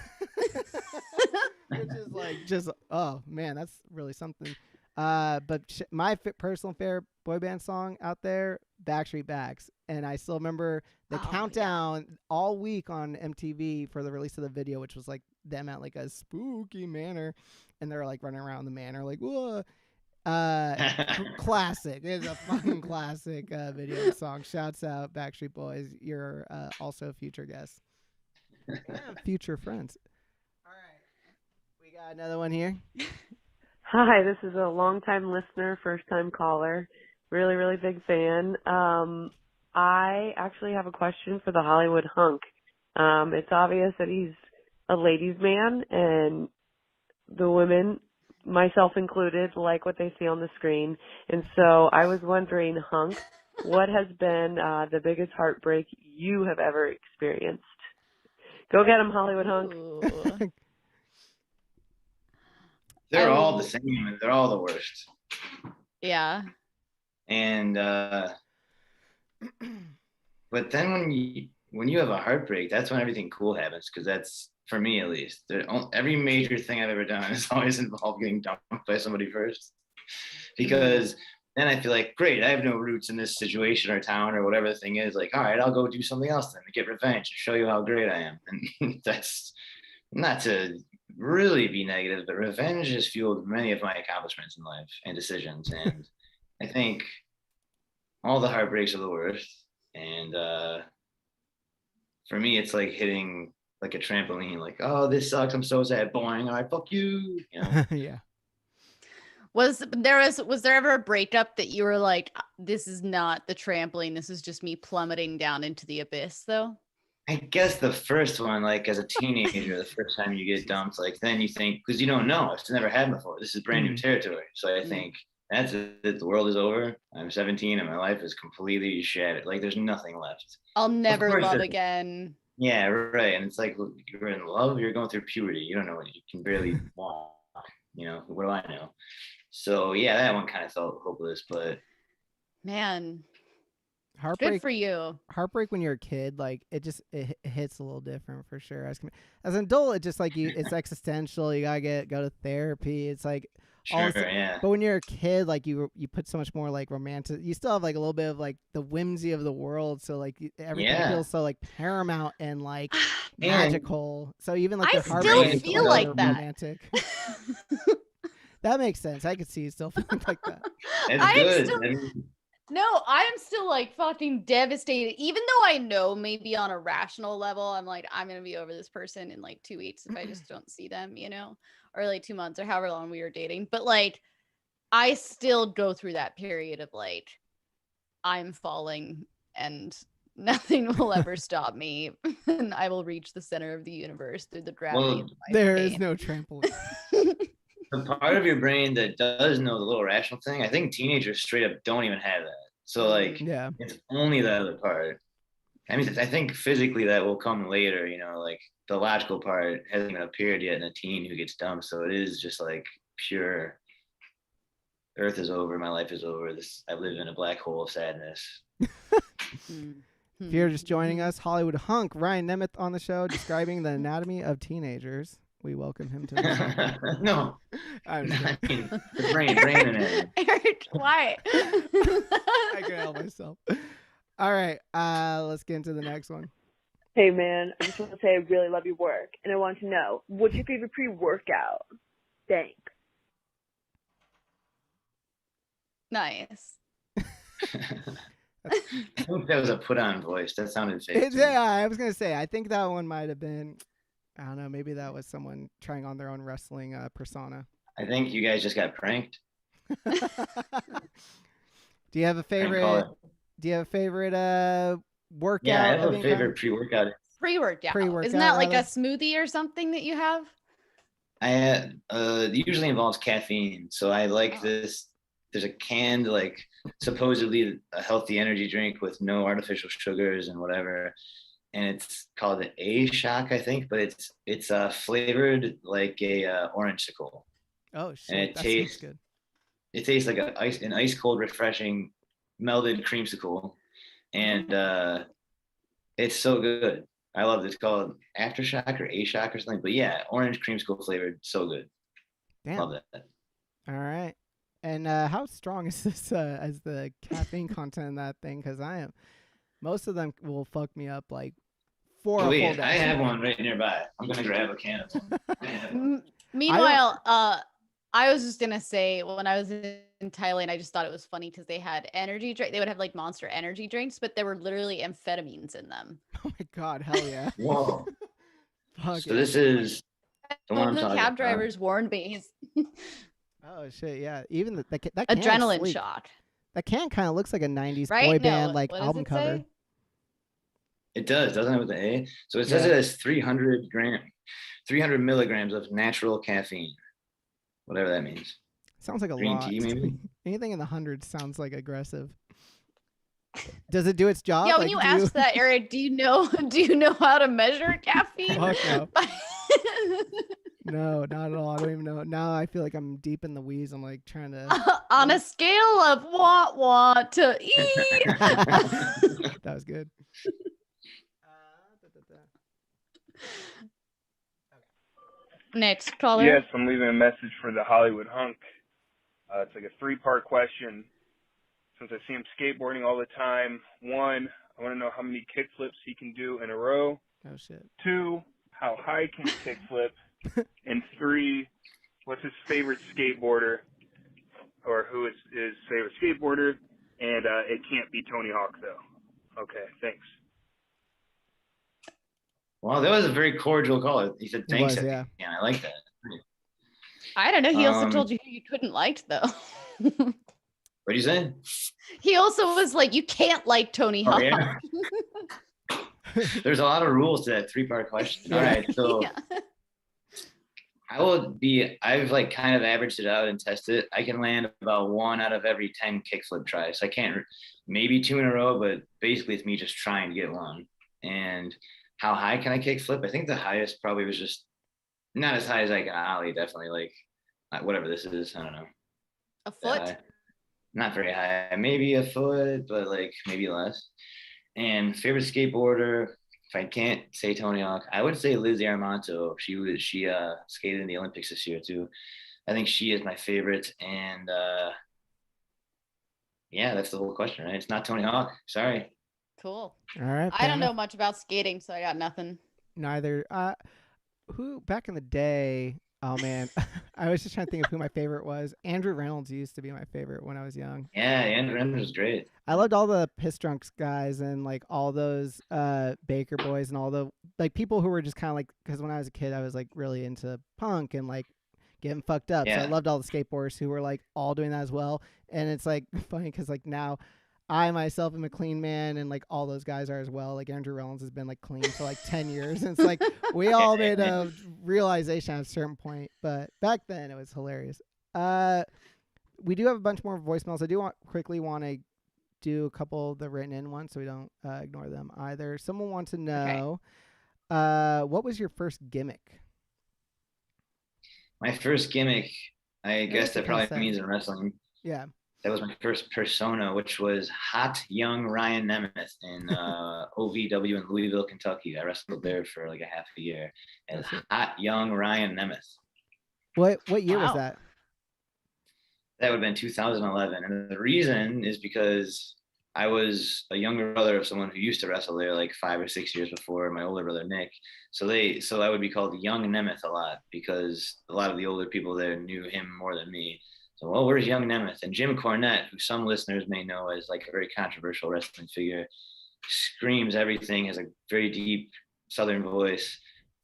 S1: which is just oh man, that's really something. But my personal favorite boy band song out there, Backstreet Backs, and I still remember the countdown all week on MTV for the release of the video, which was them at a spooky manor, and they're running around the manor whoa. Classic. It's a fucking classic video song. Shouts out Backstreet Boys. You're also a future guest and future friends. All right, we got another one here.
S6: Hi, this is a long-time listener, first-time caller. Really, really big fan. I actually have a question for the Hollywood hunk. It's obvious that he's a ladies' man, and the women, myself included, like what they see on the screen. And so I was wondering, hunk, what has been the biggest heartbreak you have ever experienced? Go get him, Hollywood hunk.
S3: They're all the same, and they're all the worst.
S2: Yeah. And
S3: but then when you have a heartbreak, that's when everything cool happens, because that's, for me at least, every major thing I've ever done has always involved getting dumped by somebody first, because then I feel like, great, I have no roots in this situation or town or whatever the thing is. All right, I'll go do something else then to get revenge, to show you how great I am. And that's not to really be negative, but revenge has fueled many of my accomplishments in life and decisions. And I think all the heartbreaks are the worst. And for me, it's like hitting a trampoline, oh, this sucks, I'm so sad, boing, all right, fuck you,
S1: Yeah.
S2: Was there ever a breakup that you were like, this is not the trampoline, this is just me plummeting down into the abyss, though?
S3: I guess the first one, like as a teenager, the first time you get dumped, like then you think, because you don't know, it's never happened before. This is brand new territory. So I think that's it. The world is over. I'm 17 and my life is completely shattered. Like there's nothing left.
S2: I'll never love again.
S3: Yeah, right. And it's like you're in love, you're going through puberty. You don't know what you can barely walk. You know, what do I know? So yeah, that one kind of felt hopeless, but
S2: man.
S1: Heartbreak.
S2: Good for you.
S1: Heartbreak when you're a kid, like it hits a little different for sure. As an adult, it just like it's existential. You gotta go to therapy. It's like
S3: sure, yeah.
S1: But when you're a kid, like you put so much more like romantic. You still have like a little bit of like the whimsy of the world. So like everything feels so like paramount and like magical. So even like
S2: I still feel like that.
S1: Romantic. That makes sense. I could see you still feeling like that.
S3: It's good.
S2: No, I am still like fucking devastated. Even though I know maybe on a rational level, I'm like, I'm going to be over this person in like 2 weeks if I just don't see them, you know, or like 2 months or however long we were dating. But like, I still go through that period of like, I'm falling and nothing will ever stop me. And I will reach the center of the universe through the gravity of my
S1: there
S2: pain.
S1: is no trampoline.
S3: The part of your brain that does know the little rational thing, I think teenagers straight up don't even have that. So like, it's only the other part. I mean, I think physically that will come later, you know, like the logical part hasn't even appeared yet in a teen who gets dumped. So it is just like pure earth is over, my life is over. I live in a black hole of sadness.
S1: If you're just joining us, Hollywood hunk Ryan Nemeth on the show describing the anatomy of teenagers. We welcome him to the show.
S3: No. I mean, the brain anatomy.
S2: Eric, why?
S1: I can't help myself. All right, let's get into the next one.
S7: Hey, man, I just want to say I really love your work, and I want to know, what's your favorite pre-workout? Thanks.
S2: Nice.
S3: I think that was a put-on voice. That sounded fake.
S1: Yeah, I was going to say, I think that one might have been... I don't know. Maybe that was someone trying on their own wrestling persona.
S3: I think you guys just got pranked.
S1: Do you have a favorite? Do you have a favorite workout?
S3: Yeah, I have a favorite pre-workout.
S2: Pre-workout. Isn't that like a smoothie or something that you have?
S3: I usually involves caffeine, so I like this. There's a canned, like supposedly a healthy energy drink with no artificial sugars and whatever. And it's called the A-Shock, I think, but it's flavored like a orange-sicle.
S1: Oh shit!
S3: And it tastes
S1: good.
S3: It tastes like an ice cold, refreshing, melted creamsicle, and it's so good. I love it. It's called Aftershock or A-Shock or something. But yeah, orange creamsicle flavored, so good.
S1: Damn.
S3: Love that.
S1: All right. And how strong is this as the caffeine content in that thing? Because most of them will fuck me up like 4
S3: full
S1: days.
S3: I have one right nearby. I'm gonna grab a can of one.
S2: Meanwhile, I was just gonna say, when I was in Thailand, I just thought it was funny because they had energy drink. They would have like Monster energy drinks, but there were literally amphetamines in them.
S1: Oh my god, hell yeah!
S3: Whoa.
S1: Fuck
S3: so this is
S2: the one the cab drivers warned me.
S1: Oh shit, yeah. Even that
S2: adrenaline shock.
S1: That can kind of looks like a 90s boy band like album cover.
S2: Say?
S3: It does, doesn't it, with the A? So it says it has 300 milligrams of natural caffeine. Whatever that means.
S1: Sounds like a
S3: Green
S1: lot.
S3: tea, maybe?
S1: Anything in the hundreds sounds like aggressive. Does it do its job?
S2: Yeah, when you asked that, Eric, do you know how to measure caffeine?
S1: Fuck no. No, not at all. I don't even know. Now I feel like I'm deep in the weeds. I'm like trying to...
S2: On a scale of want to eat.
S1: That was good.
S2: Next caller.
S8: Yes, I'm leaving a message for the Hollywood hunk. It's like a 3-part question. Since I see him skateboarding all the time, 1, I want to know how many kickflips he can do in a row.
S1: Oh shit.
S8: 2, how high can he kickflip? And 3, what's his favorite skateboarder, or who is his favorite skateboarder? And it can't be Tony Hawk though. Okay, thanks.
S3: Well, that was a very cordial call. He said thanks.
S1: Yeah,
S3: I like that.
S2: I don't know. He also told you who you couldn't like, though.
S3: What'd you say?
S2: He also was like, you can't like Tony Hawk.
S3: Yeah. There's a lot of rules to that 3-part question. All right, so I've like kind of averaged it out and tested it. I can land about 1 out of every 10 kickflip tries. So I can't, maybe 2 in a row, but basically it's me just trying to get one. And how high can I kickflip? I think the highest probably was just not as high as I can ollie, definitely like whatever this is. I don't know.
S2: A foot?
S3: Not very high, maybe a foot, but like maybe less. And favorite skateboarder, if I can't say Tony Hawk, I would say Liz Armanto. She skated in the Olympics this year too. I think she is my favorite. And yeah, that's the whole question, right? It's not Tony Hawk. Sorry.
S2: Cool.
S1: All right.
S2: I don't know much about skating, so I got nothing.
S1: Neither. Who back in the day? Oh man, I was just trying to think of who my favorite was. Andrew Reynolds used to be my favorite when I was young.
S3: Yeah, Andrew Reynolds was great.
S1: I loved all the Piss Drunks guys and like all those Baker Boys and all the like people who were just kind of like, because when I was a kid I was like really into punk and like getting fucked up.
S3: Yeah.
S1: So I loved all the skateboarders who were like all doing that as well. And it's like funny because like now I myself am a clean man, and like all those guys are as well. Like Andrew Reynolds has been like clean for like 10 years. And it's like we all made a realization at a certain point, but back then it was hilarious. We do have a bunch more voicemails. I do want to do a couple of the written in ones so we don't ignore them either. Someone wants to know, what was your first gimmick?
S3: My first gimmick, I guess that probably means in wrestling.
S1: Yeah.
S3: That was my first persona, which was hot young Ryan Nemeth in OVW in Louisville, Kentucky. I wrestled there for like a half a year as hot young Ryan Nemeth.
S1: What year was that?
S3: That would have been 2011. And the reason is because I was a younger brother of someone who used to wrestle there like 5 or 6 years before my older brother, Nick. So I would be called young Nemeth a lot because a lot of the older people there knew him more than me. So, well, where's young Nemeth? And Jim Cornette, who some listeners may know as like a very controversial wrestling figure, screams everything, has a very deep Southern voice.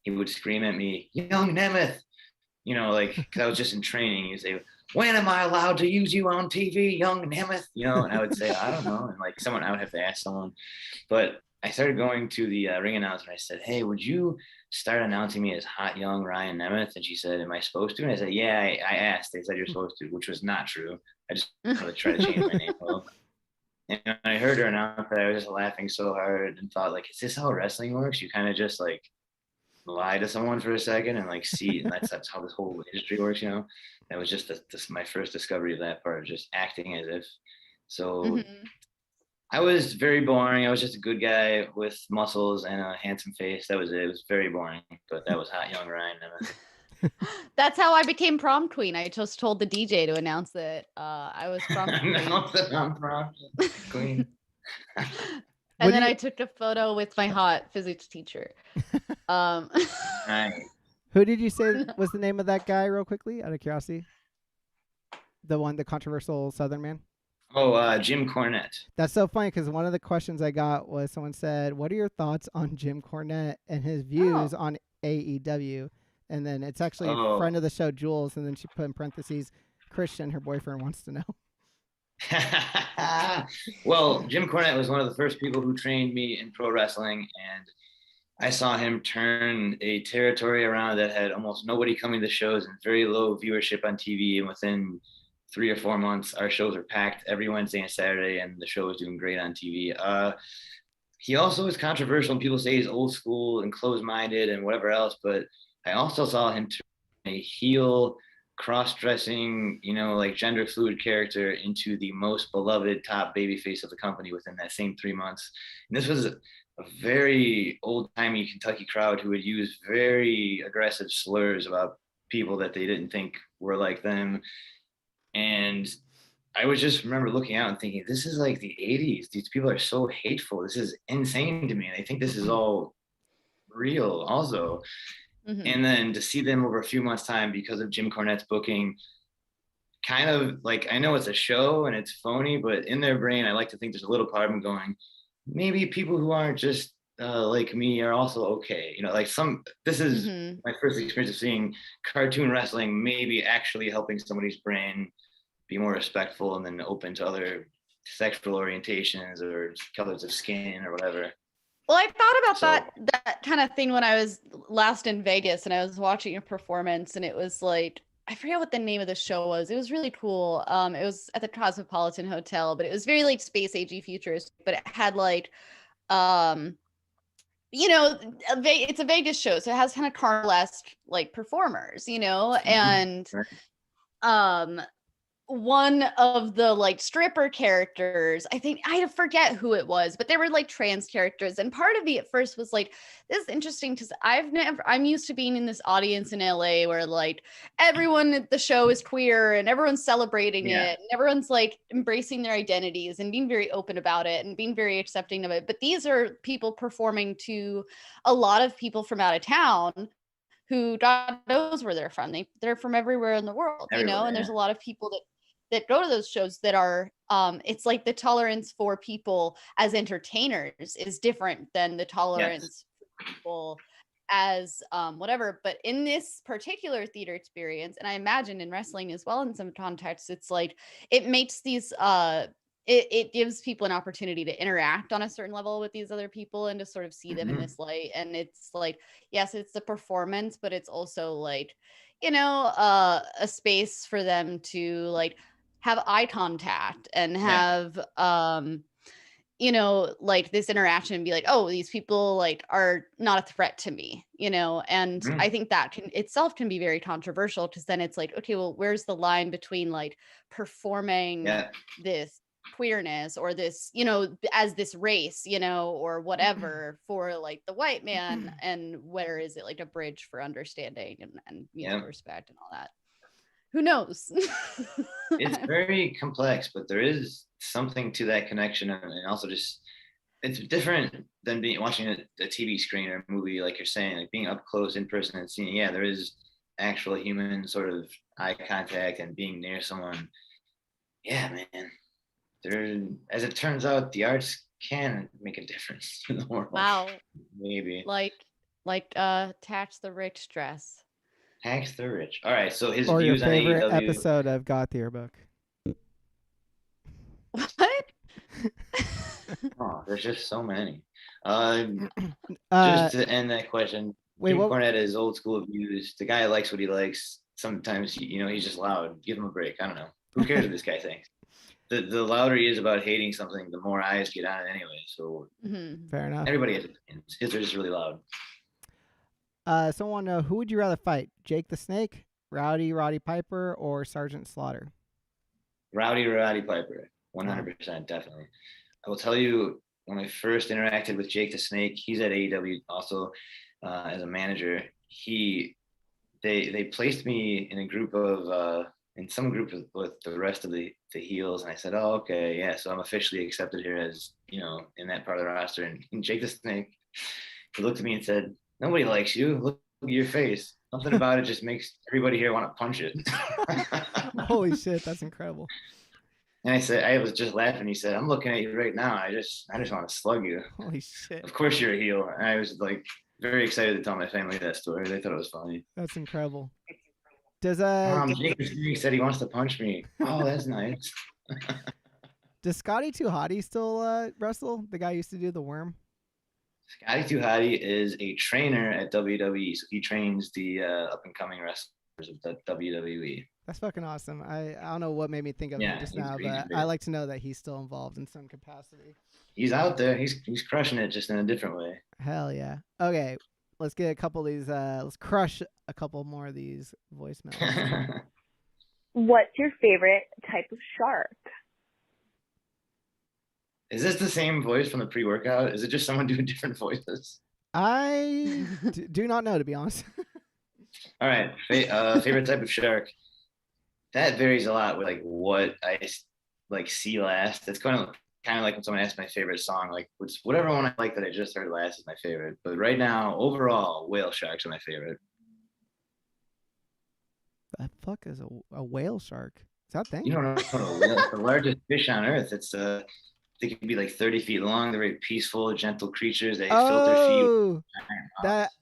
S3: He would scream at me, young Nemeth, you know, like, cause I was just in training. He'd say, when am I allowed to use you on TV, young Nemeth? You know, and I would say, I don't know. And like I would have to ask someone. But I started going to the ring announcer and I said, hey, would you start announcing me as hot young Ryan Nemeth? And she said, am I supposed to? And I said, yeah, I asked. They said you're supposed to, which was not true. I just wanted to try to change my name. And when I heard her announce that, I was just laughing so hard and thought, like, is this how wrestling works? You kind of just like lie to someone for a second and like see, and that's how this whole industry works, you know? That was just my first discovery of that part, just acting as if. So I was very boring. I was just a good guy with muscles and a handsome face. That was it. It was very boring, but that was hot young Ryan.
S2: That's how I became prom queen. I just told the DJ to announce that I was prom queen.
S3: Announce that I'm prom queen.
S2: And then I took a photo with my hot physics teacher.
S3: Nice.
S1: Who did you say was the name of that guy, real quickly, out of curiosity? The controversial Southern man?
S3: Oh, Jim Cornette.
S1: That's so funny because one of the questions I got was someone said, what are your thoughts on Jim Cornette and his views on AEW? And then it's actually a friend of the show, Jules, and then she put in parentheses, Christian, her boyfriend, wants to know.
S3: Well, Jim Cornette was one of the first people who trained me in pro wrestling, and I saw him turn a territory around that had almost nobody coming to shows and very low viewership on TV. And within 3 or 4 months, our shows were packed every Wednesday and Saturday, and the show was doing great on TV. He also is controversial, and people say he's old school and closed-minded and whatever else, but I also saw him turn a heel, cross-dressing, you know, like gender-fluid character into the most beloved top babyface of the company within that same 3 months. And this was a very old-timey Kentucky crowd who would use very aggressive slurs about people that they didn't think were like them. And I was just remember looking out and thinking, this is like the 80s. These people are so hateful. This is insane to me. And I think this is all real also. And then to see them over a few months' time because of Jim Cornette's booking, kind of like, I know it's a show and it's phony, but in their brain, I like to think there's a little part of them going, maybe people who aren't just like me are also okay. You know, like this is my first experience of seeing cartoon wrestling maybe actually helping somebody's brain be more respectful and then open to other sexual orientations or colors of skin or whatever.
S2: Well, I thought about that kind of thing when I was last in Vegas and I was watching a performance, and it was like, I forget what the name of the show was. It was really cool. It was at the Cosmopolitan Hotel, but it was very like space agey futurist, but it had like you know, it's a Vegas show, so it has kind of carnal-esque like performers, you know, and one of the like stripper characters, I think, I forget who it was, but they were like trans characters. And part of me at first was like, this is interesting because I'm used to being in this audience in LA where like everyone at the show is queer and everyone's celebrating it and everyone's like embracing their identities and being very open about it and being very accepting of it. But these are people performing to a lot of people from out of town who God knows where they're from. They're from everywhere in the world, you know, and there's a lot of people that go to those shows that are it's like the tolerance for people as entertainers is different than the tolerance for people as whatever. But in this particular theater experience, and I imagine in wrestling as well in some contexts, it's like it makes these it gives people an opportunity to interact on a certain level with these other people and to sort of see them in this light. And it's like, yes, it's the performance, but it's also like, you know, a space for them to like have eye contact and have you know, like this interaction and be like, oh, these people like are not a threat to me, you know. And I think that can itself can be very controversial because then it's like, okay, well, where's the line between like performing this queerness or this, you know, as this race, you know, or whatever for like the white man, and where is it like a bridge for understanding and mutual respect and all that? Who knows?
S3: It's very complex, but there is something to that connection, and also just it's different than watching a TV screen or a movie, like you're saying, like being up close in person and seeing. Yeah, there is actual human sort of eye contact and being near someone. Yeah, man. There, as it turns out, the arts can make a difference in the world.
S2: Wow.
S3: Maybe.
S2: Like tax the rich dress.
S3: Tax the rich. All right, so his
S1: or
S3: views
S1: your favorite
S3: on AEW
S1: episode of Goth Yearbook.
S2: What?
S3: Oh, there's just so many. Just to end that question, Jim Cornette is old school views. The guy likes what he likes. Sometimes, you know, he's just loud. Give him a break. I don't know. Who cares what this guy thinks? The louder he is about hating something, the more eyes get on it anyway. So
S1: fair enough.
S3: Everybody has opinions. His are just really loud.
S1: Someone who would you rather fight? Jake the Snake, Roddy Piper, or Sergeant Slaughter?
S3: Roddy Piper. 100%, definitely. I will tell you, when I first interacted with Jake the Snake, he's at AEW also as a manager. They placed me in a group of in some group with the rest of the heels, and I said, oh, okay, yeah, so I'm officially accepted here as, you know, in that part of the roster. And Jake the Snake, he looked at me and said, nobody likes you. Look at your face. Something about it just makes everybody here want to punch it.
S1: Holy shit, that's incredible.
S3: And I said, I was just laughing. He said, I'm looking at you right now. I just want to slug you.
S1: Holy shit.
S3: Of course you're a heel. And I was like very excited to tell my family that story. They thought it was funny.
S1: That's incredible. Does
S3: Jake said he wants to punch me. Oh, that's nice.
S1: Does Scotty Too Hottie still wrestle? The guy who used to do the worm?
S3: Scotty Too Hottie is a trainer at WWE. So he trains the up and coming wrestlers of the WWE.
S1: That's fucking awesome. I don't know what made me think of it just now, but I like to know that he's still involved in some capacity.
S3: He's out there. He's crushing it, just in a different way.
S1: Hell yeah. Okay, let's get a couple of these. Let's crush a couple more of these voicemails.
S7: What's your favorite type of shark?
S3: Is this the same voice from the pre-workout? Is it just someone doing different voices?
S1: I do not know, to be honest.
S3: All right, favorite type of shark. That varies a lot with like what I like see last. It's kind of like when someone asks my favorite song, like whatever one I like that I just heard last is my favorite. But right now, overall, whale sharks are my favorite.
S1: The fuck is a whale shark? Is that a thing?
S3: You don't know what a whale is. The largest fish on Earth. It's they can be like 30 feet long. They're very peaceful, gentle creatures. They filter feed.
S1: Oh,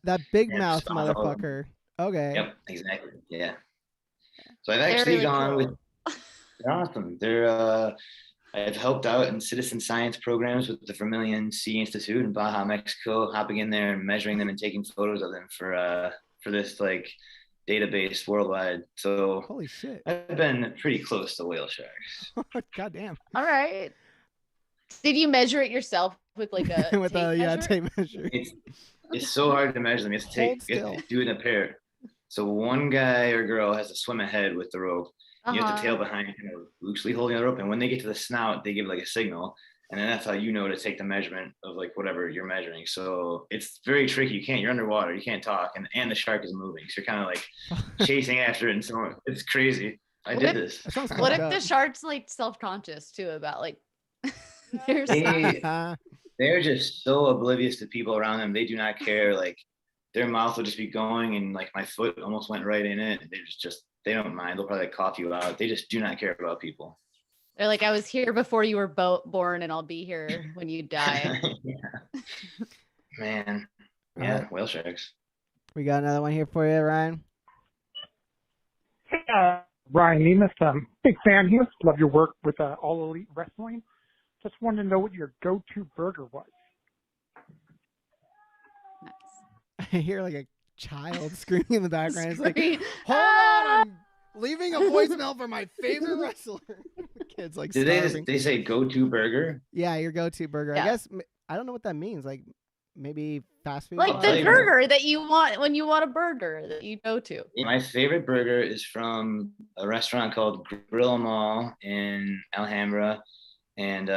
S1: that big mouth motherfucker. Okay.
S3: Yep, exactly. Yeah. So I've
S2: They're
S3: actually
S2: really
S3: gone
S2: cool.
S3: with. They're awesome. I've helped out in citizen science programs with the Vermilion Sea Institute in Baja, Mexico, hopping in there and measuring them and taking photos of them for this like database worldwide. So
S1: holy shit,
S3: I've been pretty close to whale sharks.
S1: God damn.
S2: All right. Did you measure it yourself with like a
S1: with
S2: tape
S1: a
S2: measure?
S1: tape measure?
S3: It's so hard to measure them. You have to do it in a pair. So one guy or girl has to swim ahead with the rope. You have to tail behind, kind of loosely holding the rope, and when they get to the snout, they give like a signal, and then that's how you know to take the measurement of like whatever you're measuring. So it's very tricky. You're underwater, you can't talk, and the shark is moving, so you're kind of like chasing after it, and so it's crazy. I did this.
S2: What if the shark's like self-conscious too about like their size?
S3: They're just so oblivious to people around them. They do not care. Like their mouth will just be going, and like my foot almost went right in it. They don't mind. They'll probably cough you out. They just do not care about people.
S2: They're like, I was here before you were born, and I'll be here when you die.
S3: Yeah. Man. Yeah, whale sharks.
S1: We got another one here for you, Ryan.
S4: Hey, Ryan Nemeth, big fan here. Love your work with All Elite Wrestling. Just wanted to know what your go-to burger was.
S2: Nice.
S1: I hear like a child screaming in the background. It's like, hold on, I'm leaving a voicemail for my favorite wrestler. The kid's like starving.
S3: Did they say go-to burger?
S1: Yeah, your go-to burger.
S2: Yeah.
S1: I guess, I don't know what that means. Like maybe fast food?
S2: Like the burger that you want when you want a burger that you go to.
S3: My favorite burger is from a restaurant called Grill 'Em All in Alhambra. And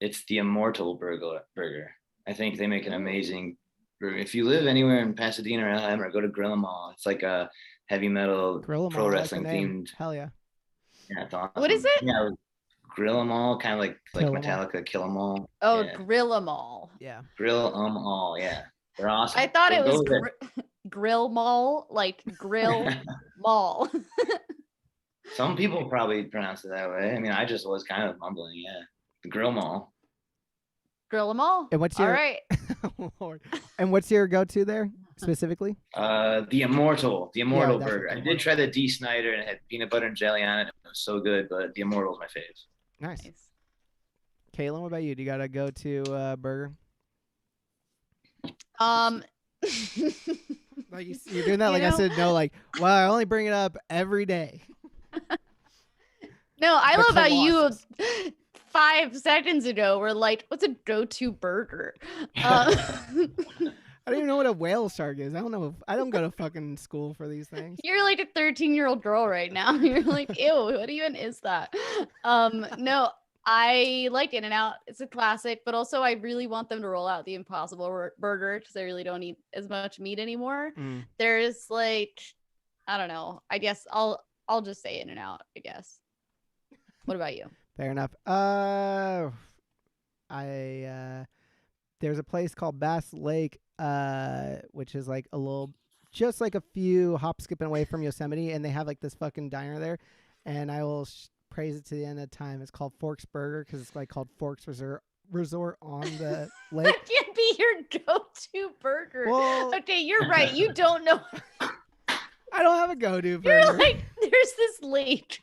S3: it's the Immortal Burger. I think they make an amazing burger. If you live anywhere in Pasadena or Alhambra, go to Grill 'Em All. It's like a heavy metal pro wrestling themed.
S1: Hell yeah.
S3: Yeah, it's awesome.
S2: What is it?
S3: Yeah, Grill 'Em All, kind of like Metallica, Kill 'Em All.
S2: Oh,
S3: yeah.
S2: Grill 'Em All.
S1: Yeah.
S3: Grill 'Em All, yeah. They're awesome.
S2: I thought it was Grill Mall, like Grill Mall.
S3: Some people probably pronounce it that way. I mean, I just was kind of mumbling, yeah. The Grill Mall.
S2: Grill 'Em All.
S1: And what's your...
S2: All right.
S1: Oh, Lord. And what's your go-to there specifically?
S3: The Immortal Burger. I did try the D. Snyder and it had peanut butter and jelly on it. It was so good, but the Immortal is my fave.
S1: Nice. Kaylin, what about you? Do you got a go-to burger? Like you're doing that like I said no, like, wow, I only bring it up every day.
S2: No, I love how you 5 seconds ago were like, what's a go-to burger?
S1: I don't even know what a whale shark is. I don't know. I don't go to fucking school for these things.
S2: You're like a 13-year-old girl right now. You're like, ew, what even is that? No, I like In-N-Out. It's a classic, but also I really want them to roll out the Impossible Burger because I really don't eat as much meat anymore. There's like, I don't know. I guess I'll just say In-N-Out, I guess. What about you?
S1: Fair enough. There's a place called Bass Lake, which is like just like a few hop skipping away from Yosemite, and they have like this fucking diner there, and I will praise it to the end of time. It's called Forks Burger because it's like called Forks Resort on the lake.
S2: That can't be your go-to burger.
S1: Well,
S2: okay, you're right. You don't know.
S1: I don't have a go-to burger.
S2: You're like, there's this lake.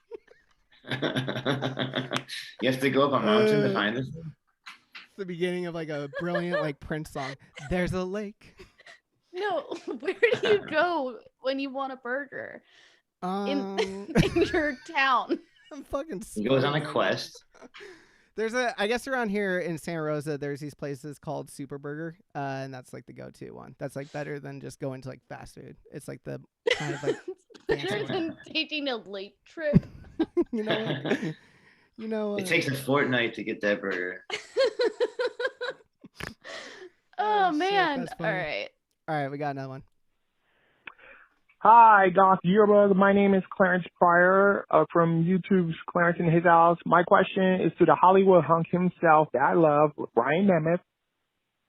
S3: You have to go up a mountain to find this.
S1: It's the beginning of like a brilliant like Prince song. There's a lake.
S2: No, where do you go when you want a burger? In your town.
S1: I'm fucking
S3: He goes on a quest.
S1: I guess around here in Santa Rosa, there's these places called Super Burger, and that's like the go-to one. That's like better than just going to like fast food. It's like the kind of like
S2: better than taking a lake trip.
S1: You know.
S3: It takes a fortnight to get that burger.
S2: Oh man! All right,
S1: we got another one.
S9: Hi, Goth Yearbook. My name is Clarence Pryor from YouTube's Clarence in His House. My question is to the Hollywood hunk himself that I love, Ryan Nemeth.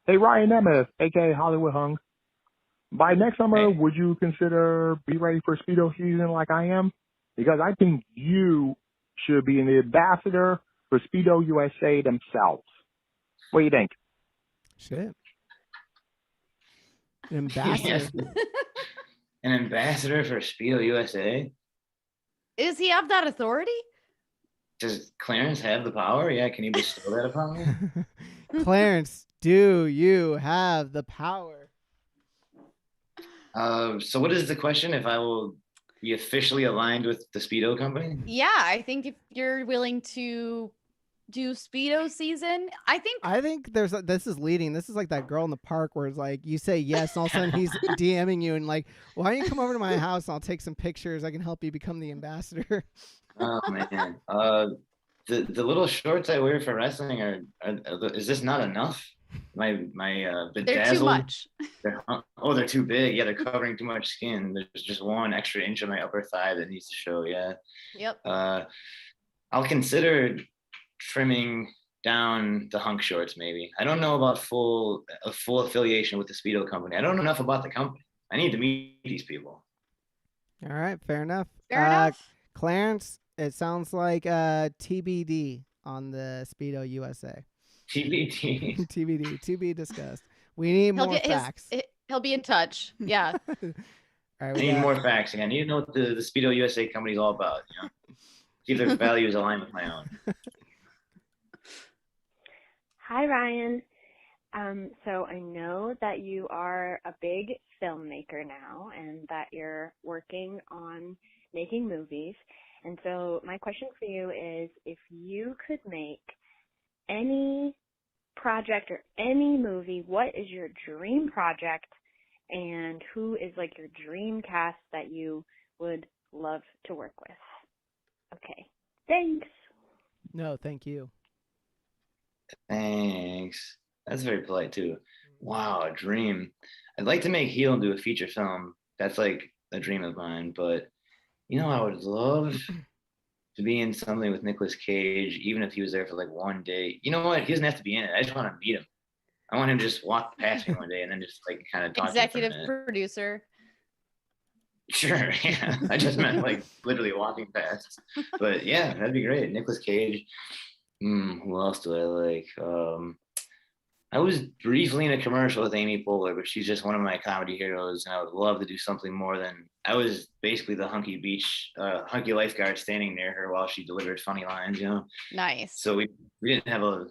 S9: Hey, Ryan Nemeth, a.k.a. Hollywood hunk. By next summer, would you consider be ready for Speedo season like I am? Because I think you should be an ambassador for Speedo USA themselves. What do you think?
S1: Shit. An ambassador.
S3: Yes. An ambassador for Speedo USA?
S2: Does he have that authority?
S3: Does Clarence have the power? Yeah, can he bestow that upon me?
S1: Clarence, do you have the power?
S3: So what is the question? If I will be officially aligned with the Speedo company?
S2: Yeah, I think if you're willing to do Speedo season, I think
S1: this is leading. This is like that girl in the park where it's like you say yes, and all of a sudden he's DMing you and like, why don't you come over to my house and I'll take some pictures. I can help you become the ambassador.
S3: Oh man. The little shorts I wear for wrestling is this not enough? My bedazzled.
S2: They're too much.
S3: They're too big. Yeah, they're covering too much skin. There's just 1 extra inch on my upper thigh that needs to show. Yeah.
S2: Yep.
S3: I'll consider trimming down the hunk shorts maybe. I don't know about a full affiliation with the Speedo company. I don't know enough about the company. I need to meet these people.
S1: All right, fair enough.
S2: Fair enough.
S1: Clarence, it sounds like TBD on the Speedo USA.
S3: TBD.
S1: TBD, to be discussed. We need more facts.
S2: He'll be in touch. Yeah.
S1: All right,
S3: I need more facts. I need to know what the Speedo USA company is all about. See if their values align with my own.
S10: Hi, Ryan. So I know that you are a big filmmaker now and that you're working on making movies. And so my question for you is, if you could make any project or any movie, what is your dream project and who is like your dream cast that you would love to work with? Okay. Thanks.
S1: No, thank you.
S3: Thanks. That's very polite too. Wow, a dream. I'd like to make Heel do a feature film. That's like a dream of mine. But I would love to be in something with Nicolas Cage, even if he was there for like 1 day. You know what? He doesn't have to be in it. I just want to meet him. I want him to just walk past me 1 day and then just like kind of talk
S2: Executive
S3: to him for a minute.
S2: Producer.
S3: Sure, yeah. I just meant like literally walking past. But yeah, that'd be great. Nicolas Cage. Who else do I like? I was briefly in a commercial with Amy Poehler, but she's just one of my comedy heroes, and I would love to do something more than I was basically the hunky lifeguard standing near her while she delivered funny lines,
S2: Nice.
S3: So we didn't have I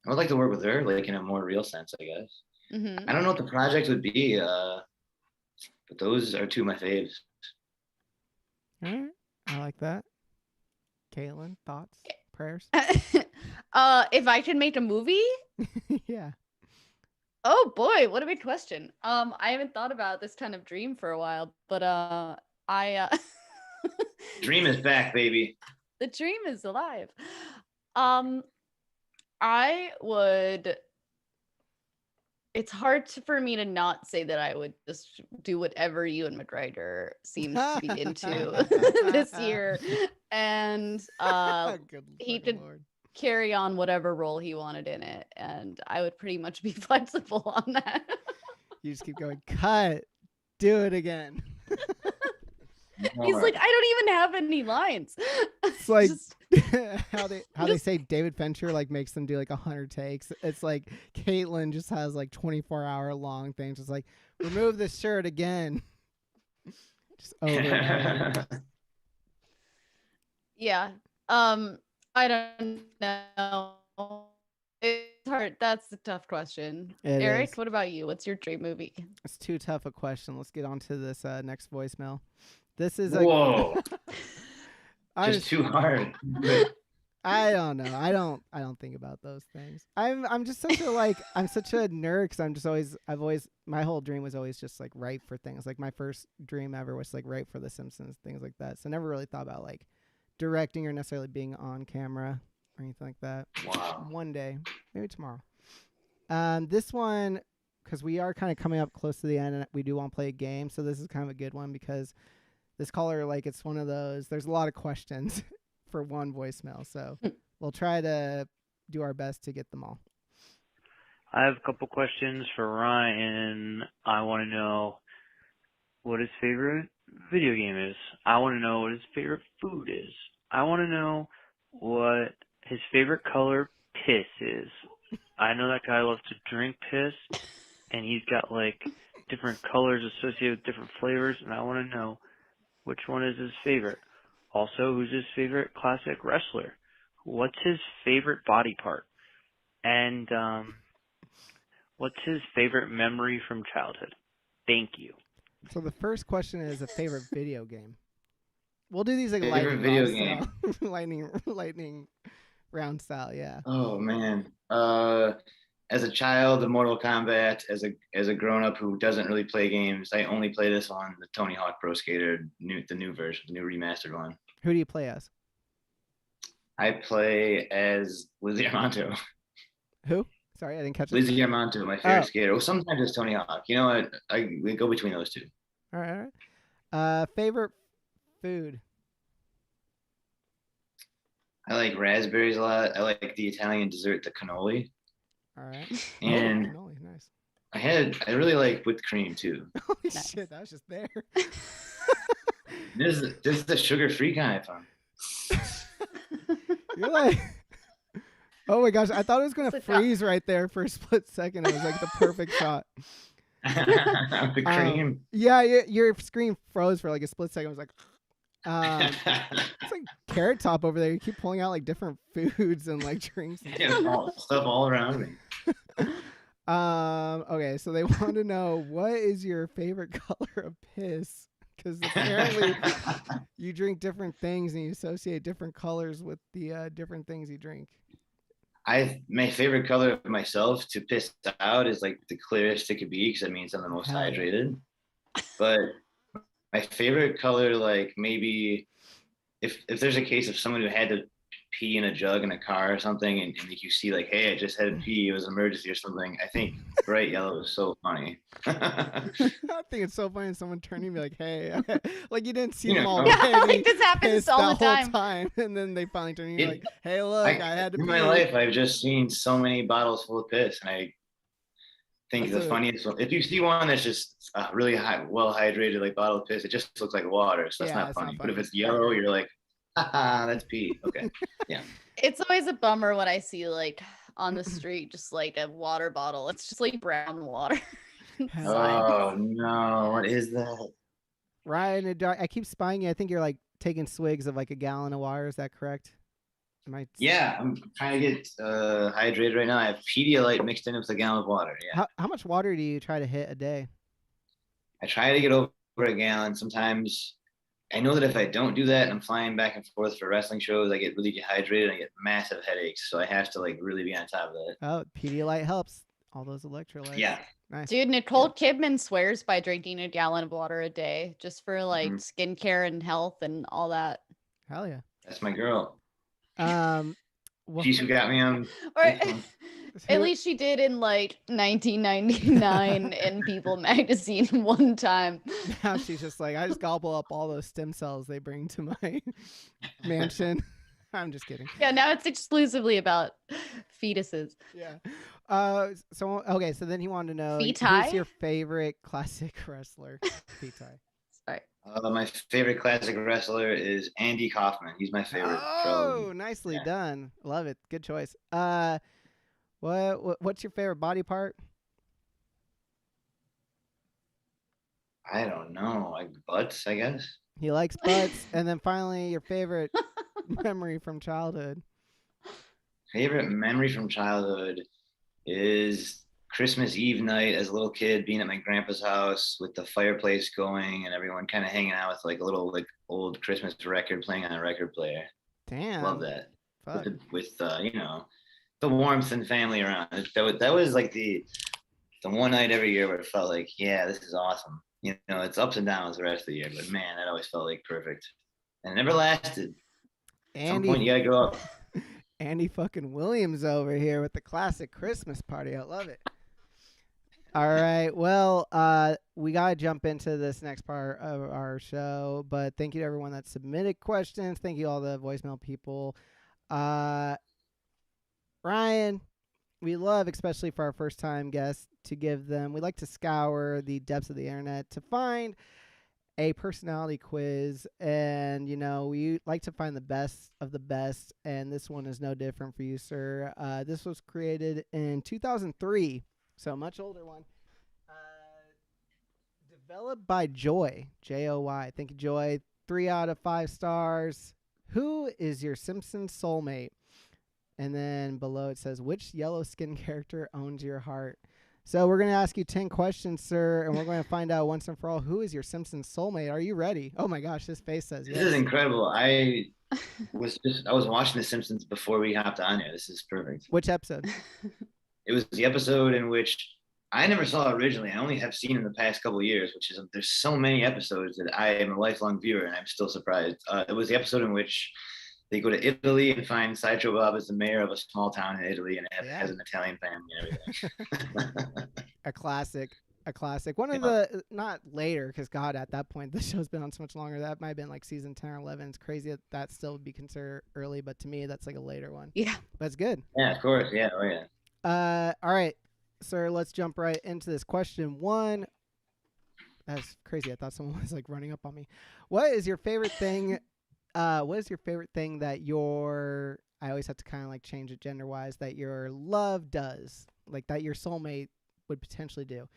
S3: would like to work with her, like in a more real sense, I guess.
S2: Mm-hmm.
S3: I don't know what the project would be, but those are 2 of my faves.
S1: All right, I like that. Caitlin, thoughts, prayers?
S2: If I could make a movie?
S1: Yeah.
S2: Oh boy, what a big question. I haven't thought about this kind of dream for a while, but
S3: Dream is back, baby.
S2: The dream is alive. It's hard for me to not say that I would just do whatever Ewan McGregor seems to be into this year, and he could carry on whatever role he wanted in it, and I would pretty much be flexible on that.
S1: You just keep going, cut, do it again.
S2: He's like, I don't even have any lines.
S1: It's like how they say David Fincher like makes them do like 100 takes. It's like Caitlin just has like 24-hour long things. It's like, remove this shirt again. Just over and over.
S2: Yeah. I don't know. It's hard. That's a tough question. Eric, what about you? What's your dream movie?
S1: It's too tough a question. Let's get on to this next voicemail. This is
S3: whoa. Just too hard.
S1: I don't know. I don't think about those things. I'm just such a I'm such a nerd because I'm just always my whole dream was always just like write for things. Like my first dream ever was like write for The Simpsons, things like that. So I never really thought about like directing or necessarily being on camera or anything like that.
S3: Wow.
S1: One day, maybe tomorrow. This one, because we are kind of coming up close to the end and we do want to play a game. So this is kind of a good one because this caller, like, it's one of those, there's a lot of questions for one voicemail. So we'll try to do our best to get them all.
S11: I have a couple questions for Ryan. I want to know what his favorite video game is. I want to know what his favorite food is. I want to know what his favorite color piss is. I know that guy loves to drink piss, and he's got like different colors associated with different flavors, and I want to know which one is his favorite. Also, who's his favorite classic wrestler? What's his favorite body part? And what's his favorite memory from childhood? Thank you.
S1: So the first question is a favorite video game. We'll do these like
S3: Favorite video game.
S1: lightning round style, yeah.
S3: Oh man. As a child of Mortal Kombat, as a grown up who doesn't really play games, I only play this on the Tony Hawk Pro Skater, the new version, the new remastered one.
S1: Who do you play as?
S3: I play as Lizzie Armanto.
S1: Who? Sorry, I didn't catch it.
S3: Lizzie Armanto, my favorite skater. Well, sometimes it's Tony Hawk. You know what? We go between those two.
S1: All right. Favorite food?
S3: I like raspberries a lot. I like the Italian dessert, the cannoli.
S1: All right.
S3: And
S1: cannoli, nice.
S3: I really like whipped cream too.
S1: Holy shit, that was just there.
S3: This is the sugar-free kind I found.
S1: You're like, oh my gosh, I thought it was gonna freeze right there for a split second. It was like the perfect shot.
S3: The cream.
S1: Yeah, your screen froze for like a split second. I was like, it's like Carrot Top over there. You keep pulling out like different foods and like drinks. And
S3: stuff all around me.
S1: Okay, so they want to know, what is your favorite color of piss? Because apparently you drink different things and you associate different colors with the different things you drink.
S3: My favorite color of myself to piss out is like the clearest it could be, because it means I'm the most hydrated. But my favorite color, like maybe if there's a case of someone who had to pee in a jug in a car or something, and like you see like, hey, I just had to pee, it was an emergency or something, I think bright yellow is so funny.
S1: I think it's so funny when someone turning and be like, hey, like you didn't see them all.
S2: Yeah, like this happens all the
S1: time. And then they finally turn and you're like, hey, look, I had to pee.
S3: In my life, I've just seen so many bottles full of piss, and I think the funniest one, if you see one that's just a really well hydrated like bottle of piss, it just looks like water, so that's not funny. But if it's yellow, you're like, haha, that's pee. Okay. Yeah.
S2: It's always a bummer when I see like on the street just like a water bottle. It's just like brown water.
S3: Oh no, what is that?
S1: Ryan, I keep spying you. I think you're like taking swigs of like a gallon of water. Is that correct?
S3: Yeah, I'm trying to get hydrated right now. I have Pedialyte mixed in with a gallon of water. Yeah.
S1: How much water do you try to hit a day?
S3: I try to get over a gallon. Sometimes I know that if I don't do that and I'm flying back and forth for wrestling shows, I get really dehydrated and I get massive headaches. So I have to like really be on top of that.
S1: Oh, Pedialyte helps. All those electrolytes.
S3: Yeah.
S1: Nice.
S2: Dude, Nicole Kidman swears by drinking a gallon of water a day just for like skincare and health and all that.
S1: Hell yeah.
S3: That's my girl.
S1: Well,
S3: she's who got me on.
S2: Or at least she did in like 1999 in People magazine one time.
S1: Now she's just like, I just gobble up all those stem cells they bring to my mansion. I'm just kidding.
S2: Yeah, now it's exclusively about fetuses.
S1: Yeah. So okay, so then he wanted to know,
S2: Feti?
S1: who's your favorite classic wrestler? Feti.
S2: Sorry.
S3: My favorite classic wrestler is Andy Kaufman. He's my favorite.
S1: Oh, nicely done. Love it. Good choice. What's your favorite body part?
S3: I don't know. Like butts, I guess.
S1: He likes butts. And then finally, your favorite memory from childhood.
S3: Favorite memory from childhood is Christmas Eve night as a little kid, being at my grandpa's house with the fireplace going and everyone kind of hanging out with like a little like old Christmas record playing on a record player.
S1: Damn.
S3: Love that. With you know, the warmth and family around. That was like the one night every year where it felt like, yeah, this is awesome. You know, it's ups and downs the rest of the year, but man, that always felt like perfect. And it never lasted. At some point, you gotta grow up.
S1: Andy fucking Williams over here with the classic Christmas party. I love it. All right. Well, we got to jump into this next part of our show, but thank you to everyone that submitted questions. Thank you all the voicemail people. Ryan, we love, especially for our first-time guests, to give them, we like to scour the depths of the internet to find a personality quiz, and we like to find the best of the best, and this one is no different for you, sir. This was created in 2003, so a much older one. Developed by Joy, Joy. Thank you, Joy. 3 out of 5 stars. Who is your Simpsons soulmate? And then below it says, which yellow skin character owns your heart? So we're going to ask you 10 questions, sir, and we're going to find out once and for all who is your Simpsons soulmate. Are you ready? Oh my gosh, this face says yes.
S3: This is incredible. I was watching The Simpsons before we hopped on here. This is perfect.
S1: Which episode?
S3: It was the episode in which I never saw originally. I only have seen in the past couple of years, which is there's so many episodes that I am a lifelong viewer, and I'm still surprised. It was the episode in which they go to Italy and find Sideshow Bob as the mayor of a small town in Italy, and it has an Italian family and everything.
S1: A classic. One of the, not later, because God, at that point, the show's been on so much longer. That might have been like season 10 or 11. It's crazy that still would be considered early, but to me, that's like a later one.
S2: Yeah.
S1: But it's good.
S3: Yeah, of course. Yeah. Oh, yeah.
S1: All right, sir, let's jump right into this. Question 1. That's crazy. I thought someone was like running up on me. What is your favorite thing? What is your favorite thing that I always have to kind of like change it gender-wise, that your love does, like that your soulmate would potentially do?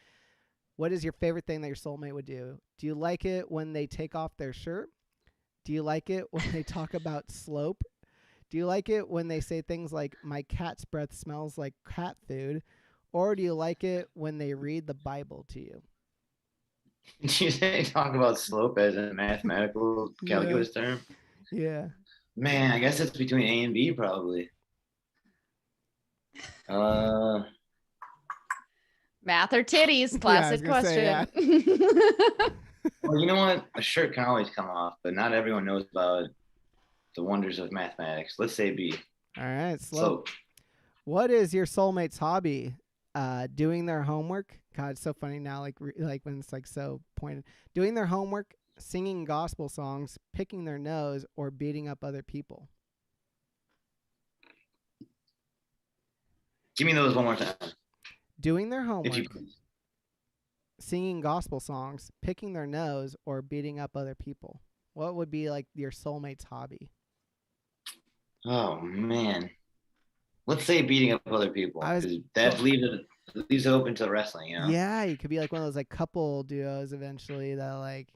S1: What is your favorite thing that your soulmate would do? Do you like it when they take off their shirt? Do you like it when they talk about slope? Do you like it when they say things like, my cat's breath smells like cat food? Or do you like it when they read the Bible to you?
S3: Did you say talk about slope as a mathematical calculus term?
S1: Yeah.
S3: Man, I guess it's between A and B probably.
S2: Math or titties? Classic question.
S3: Well, you know what? A shirt can always come off, but not everyone knows about the wonders of mathematics. Let's say B.
S1: All right, slope. What is your soulmate's hobby? Doing their homework. God, it's so funny now, like when it's like so pointed. Doing their homework, singing gospel songs, picking their nose, or beating up other people.
S3: Give me those one more time.
S1: Doing their homework, singing gospel songs, picking their nose, or beating up other people. What would be like your soulmate's hobby?
S3: Oh man, let's say beating up other people. That leaves it open to wrestling, you know.
S1: Yeah, you could be like one of those like couple duos eventually that like,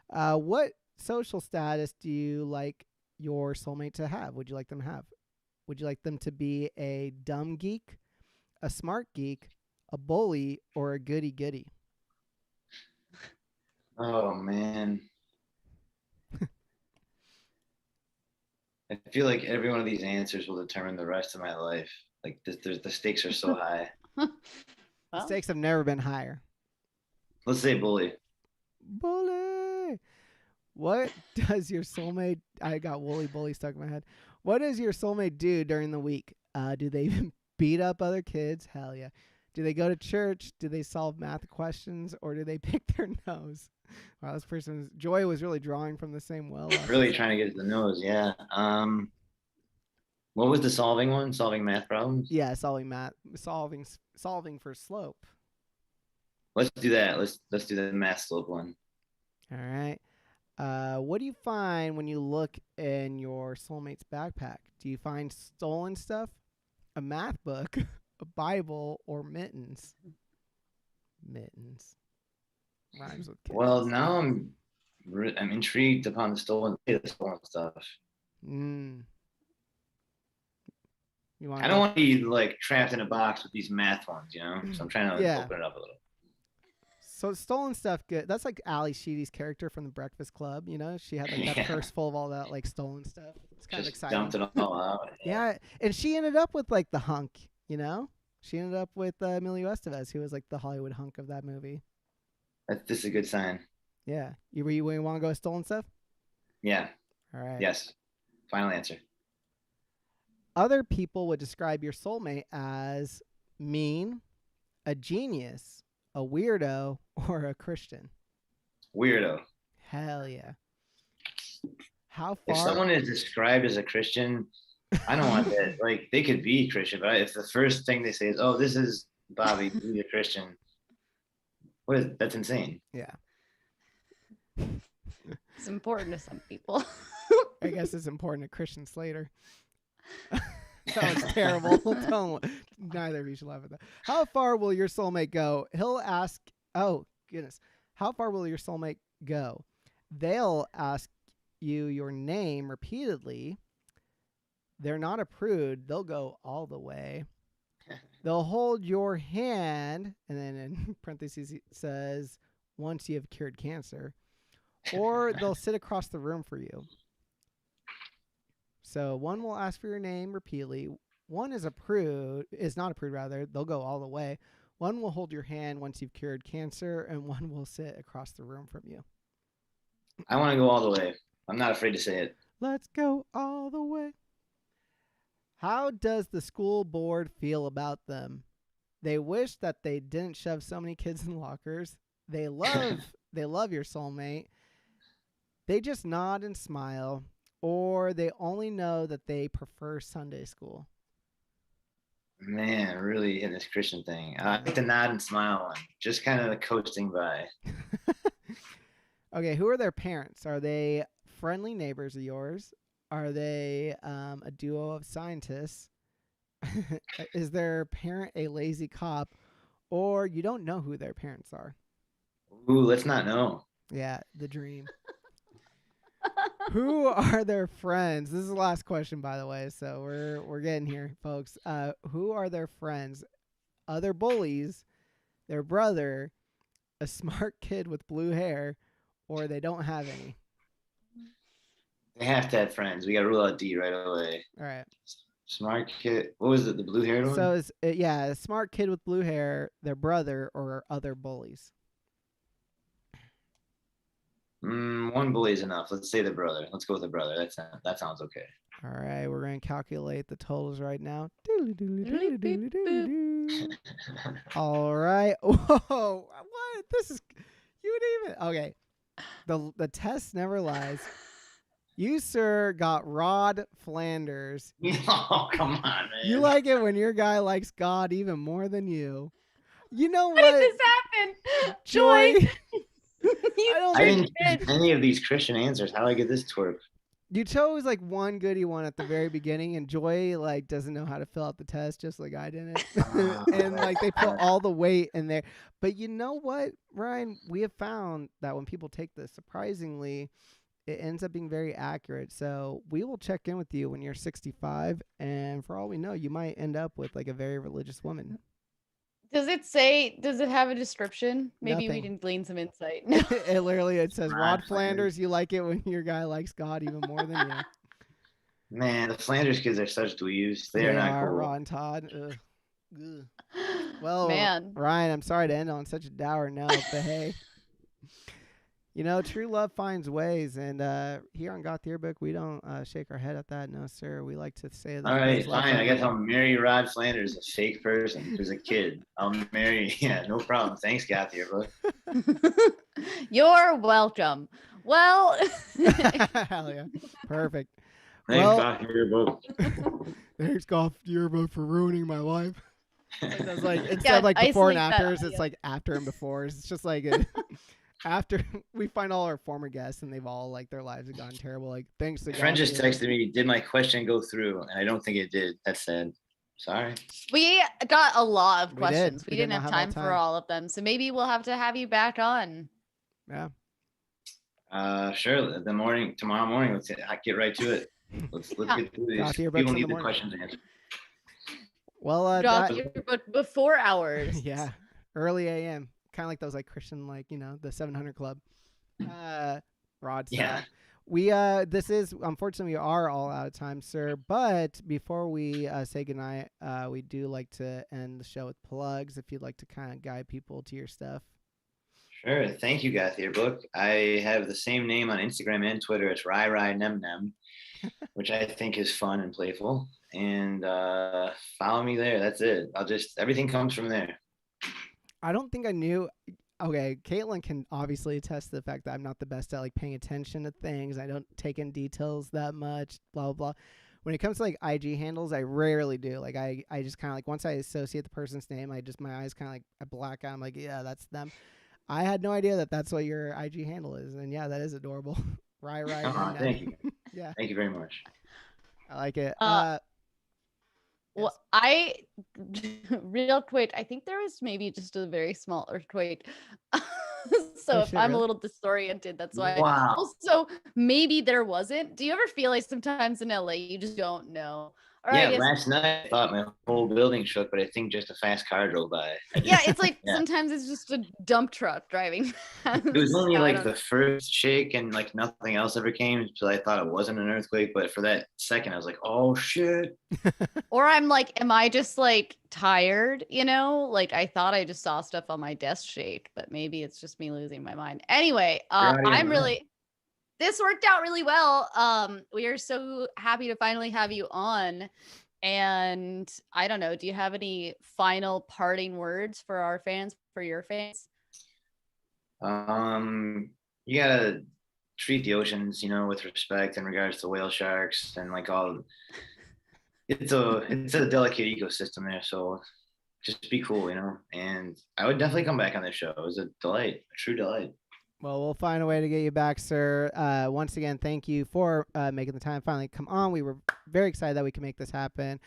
S1: what social status do you like your soulmate to have? Would you like them to have? Would you like them to be a dumb geek, a smart geek, a bully, or a goody goody?
S3: Oh man. I feel like every one of these answers will determine the rest of my life. Like the stakes are so high.
S1: The stakes have never been higher.
S3: Let's say bully.
S1: Bully. What does your soulmate? I got woolly bully stuck in my head. What does your soulmate do during the week? Do they beat up other kids? Hell yeah. Do they go to church? Do they solve math questions? Or do they pick their nose? Wow, this person's Joy was really drawing from the same well.
S3: Really trying to get to the nose, yeah. What was the solving one? Solving math problems?
S1: Yeah, solving for slope.
S3: Let's do that. Let's do the math slope one.
S1: All right. What do you find when you look in your soulmate's backpack? Do you find stolen stuff, a math book, a Bible, or mittens? Mittens. Rhymes with kids.
S3: Well, now I'm intrigued upon the stolen stuff. I don't want to be like trapped in a box with these math ones, you know. So I'm trying to open it up a little.
S1: So stolen stuff, good. That's like Ali Sheedy's character from The Breakfast Club. You know, she had like that purse full of all that like stolen stuff. It's kind of exciting.
S3: Dumped it all out.
S1: Yeah, and she ended up with like the hunk. You know, she ended up with Emilio Estevez, who was like the Hollywood hunk of that movie.
S3: This is a good sign.
S1: Yeah, you want to go with stolen stuff?
S3: Yeah.
S1: All right.
S3: Yes. Final answer.
S1: Other people would describe your soulmate as mean, a genius, a weirdo, or a Christian.
S3: Weirdo.
S1: Hell yeah. How far?
S3: If someone is described as a Christian, I don't want that. Like, they could be Christian, but if the first thing they say is, "Oh, this is Bobby, he's a Christian," that's insane.
S1: Yeah.
S2: It's important to some people.
S1: I guess it's important to Christian Slater. That was terrible. Neither of you should laugh at that. How far will your soulmate go? He'll ask, oh, goodness. How far will your soulmate go? They'll ask you your name repeatedly. They're not a prude. They'll go all the way. They'll hold your hand, and then in parentheses it says, once you have cured cancer. Or they'll sit across the room for you. So one will ask for your name repeatedly. One is not a prude rather. They'll go all the way. One will hold your hand once you've cured cancer, and one will sit across the room from you.
S3: I want to go all the way. I'm not afraid to say it.
S1: Let's go all the way. How does the school board feel about them? They wish that they didn't shove so many kids in lockers. They love your soulmate. They just nod and smile, or they only know that they prefer Sunday school.
S3: Man, really in this Christian thing. I like the nod and smile one. Just kind of coasting by.
S1: Okay, who are their parents? Are they friendly neighbors of yours? Are they a duo of scientists? Is their parent a lazy cop? Or you don't know who their parents are?
S3: Ooh, let's not know.
S1: Yeah, the dream. Who are their friends? This is the last question, by the way, so we're getting here, folks. Who are their friends? Other bullies, their brother, a smart kid with blue hair, or they don't have any?
S3: They have to have friends. We got to rule out D right away.
S1: All right.
S3: Smart kid. What was it? The blue haired one?
S1: So, a smart kid with blue hair, their brother, or other bullies?
S3: One bully is enough. Let's say the brother. Let's go with the brother. That sounds okay.
S1: All right, we're going to calculate the totals right now. All right. Whoa, what? This is, you didn't even, okay. The test never lies. You, sir, got Rod Flanders.
S3: Oh, come on, man.
S1: You like it when your guy likes God even more than you. You know what?
S2: How did this happen?
S1: Joy.
S3: I didn't choose any of these Christian answers. How do I get this twerp?
S1: You chose like one goody one at the very beginning, and Joy like doesn't know how to fill out the test, just like I didn't. And like they put all the weight in there. But you know what, Ryan? We have found that when people take this, surprisingly, it ends up being very accurate. So we will check in with you when you're 65, and for all we know, you might end up with like a very religious woman.
S2: Does it have a description? Maybe
S1: Nothing.
S2: we can glean some insight.
S1: It says Rod Flanders, you like it when your guy likes God even more than you.
S3: Man, the Flanders kids are such dweebs. They are not cool.
S1: Ron Todd. Ugh. Well,
S2: man,
S1: Ryan, I'm sorry to end on such a dour note, but hey, you know, true love finds ways, and here on Goth Yearbook, we don't shake our head at that. No, sir. We like to say that.
S3: All right, fine. I guess I'll marry Rod Flanders, a fake person who's a kid. I'll marry. Yeah, no problem. Thanks, Goth Yearbook.
S2: You're welcome. Well,
S1: hell yeah, perfect.
S3: Thanks, Goth Yearbook.
S1: Thanks, Goth Yearbook, for ruining my life. It's like instead
S2: Yeah,
S1: of like before and
S2: isolate
S1: afters,
S2: that
S1: it's like after and befores. It's just like after we find all our former guests and they've all like their lives have gone terrible. Like thanks to
S3: My friend
S1: Goth
S3: just
S1: Yearbook.
S3: texted me, did my question go through? And I don't think it did. That's sad. Sorry.
S2: we got a lot of
S1: We
S2: questions.
S1: did.
S2: We didn't have time for all of them. So maybe we'll have to have you back on.
S1: Yeah.
S3: Sure. Tomorrow morning, let's get right to it. Let's get through these.
S1: Goth Yearbooks
S3: People
S1: in
S3: need
S1: the
S3: the
S1: morning.
S3: questions answered.
S1: Well,
S2: Goth Yearbook before hours.
S1: yeah, early AM, kind of like those like Christian, like, you know, the 700 Club. Rod.
S3: Yeah.
S1: We this is unfortunately we are all out of time, sir. But before we say goodnight, we do like to end the show with plugs. If you'd like to kind of guide people to your stuff.
S3: Sure. Thank you, Goth Yearbook. I have the same name on Instagram and Twitter. It's RaiRaiNemNem, which I think is fun and playful. And follow me there. That's it. Everything comes from there.
S1: I don't think I knew. Okay, Caitlin can obviously attest to the fact that I'm not the best at like paying attention to things. I don't take in details that much. Blah blah blah. When it comes to like IG handles, I rarely do. Like I just kind of like once I associate the person's name, my eyes kind of like I black out. I'm like, yeah, that's them. I had no idea that that's what your IG handle is, and yeah, that is adorable. Right.
S3: Thank you.
S1: Yeah.
S3: Thank you very much.
S1: I like it.
S2: Well, I real quick, I think there was maybe just a very small earthquake. So if I'm a little disoriented, that's why.
S3: Wow.
S2: Also, maybe there wasn't. Do you ever feel like sometimes in LA you just don't know? Or
S3: Yeah,
S2: I guess,
S3: last night I thought my whole building shook, but I think just a fast car drove by.
S2: yeah, it's like
S3: Yeah.
S2: sometimes it's just a dump truck driving past.
S3: It was only
S2: I
S3: like
S2: don't
S3: the
S2: know.
S3: first shake and like nothing else ever came, so I thought it wasn't an earthquake. But for that second, I was like, "Oh shit!"
S2: Or I'm like, am I just like tired? You know, like I thought I just saw stuff on my desk shake, but maybe it's just me losing my mind. Anyway, this worked out really well. We are so happy to finally have you on. And I don't know, do you have any final parting words for our fans, for your fans?
S3: You gotta treat the oceans, with respect in regards to whale sharks and like all. It's a delicate ecosystem there, so just be cool, And I would definitely come back on this show. It was a delight, a true delight.
S1: Well, we'll find a way to get you back, sir. Once again, thank you for making the time finally come on. We were very excited that we could make this happen.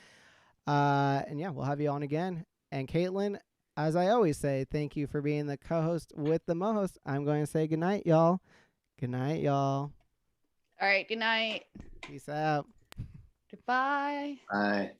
S1: And yeah, we'll have you on again. And Caitlin, as I always say, thank you for being the co-host with the mo-host. I'm going to say good night, y'all. Good night, y'all.
S2: All right, good night.
S1: Peace out.
S2: Goodbye.
S3: Bye.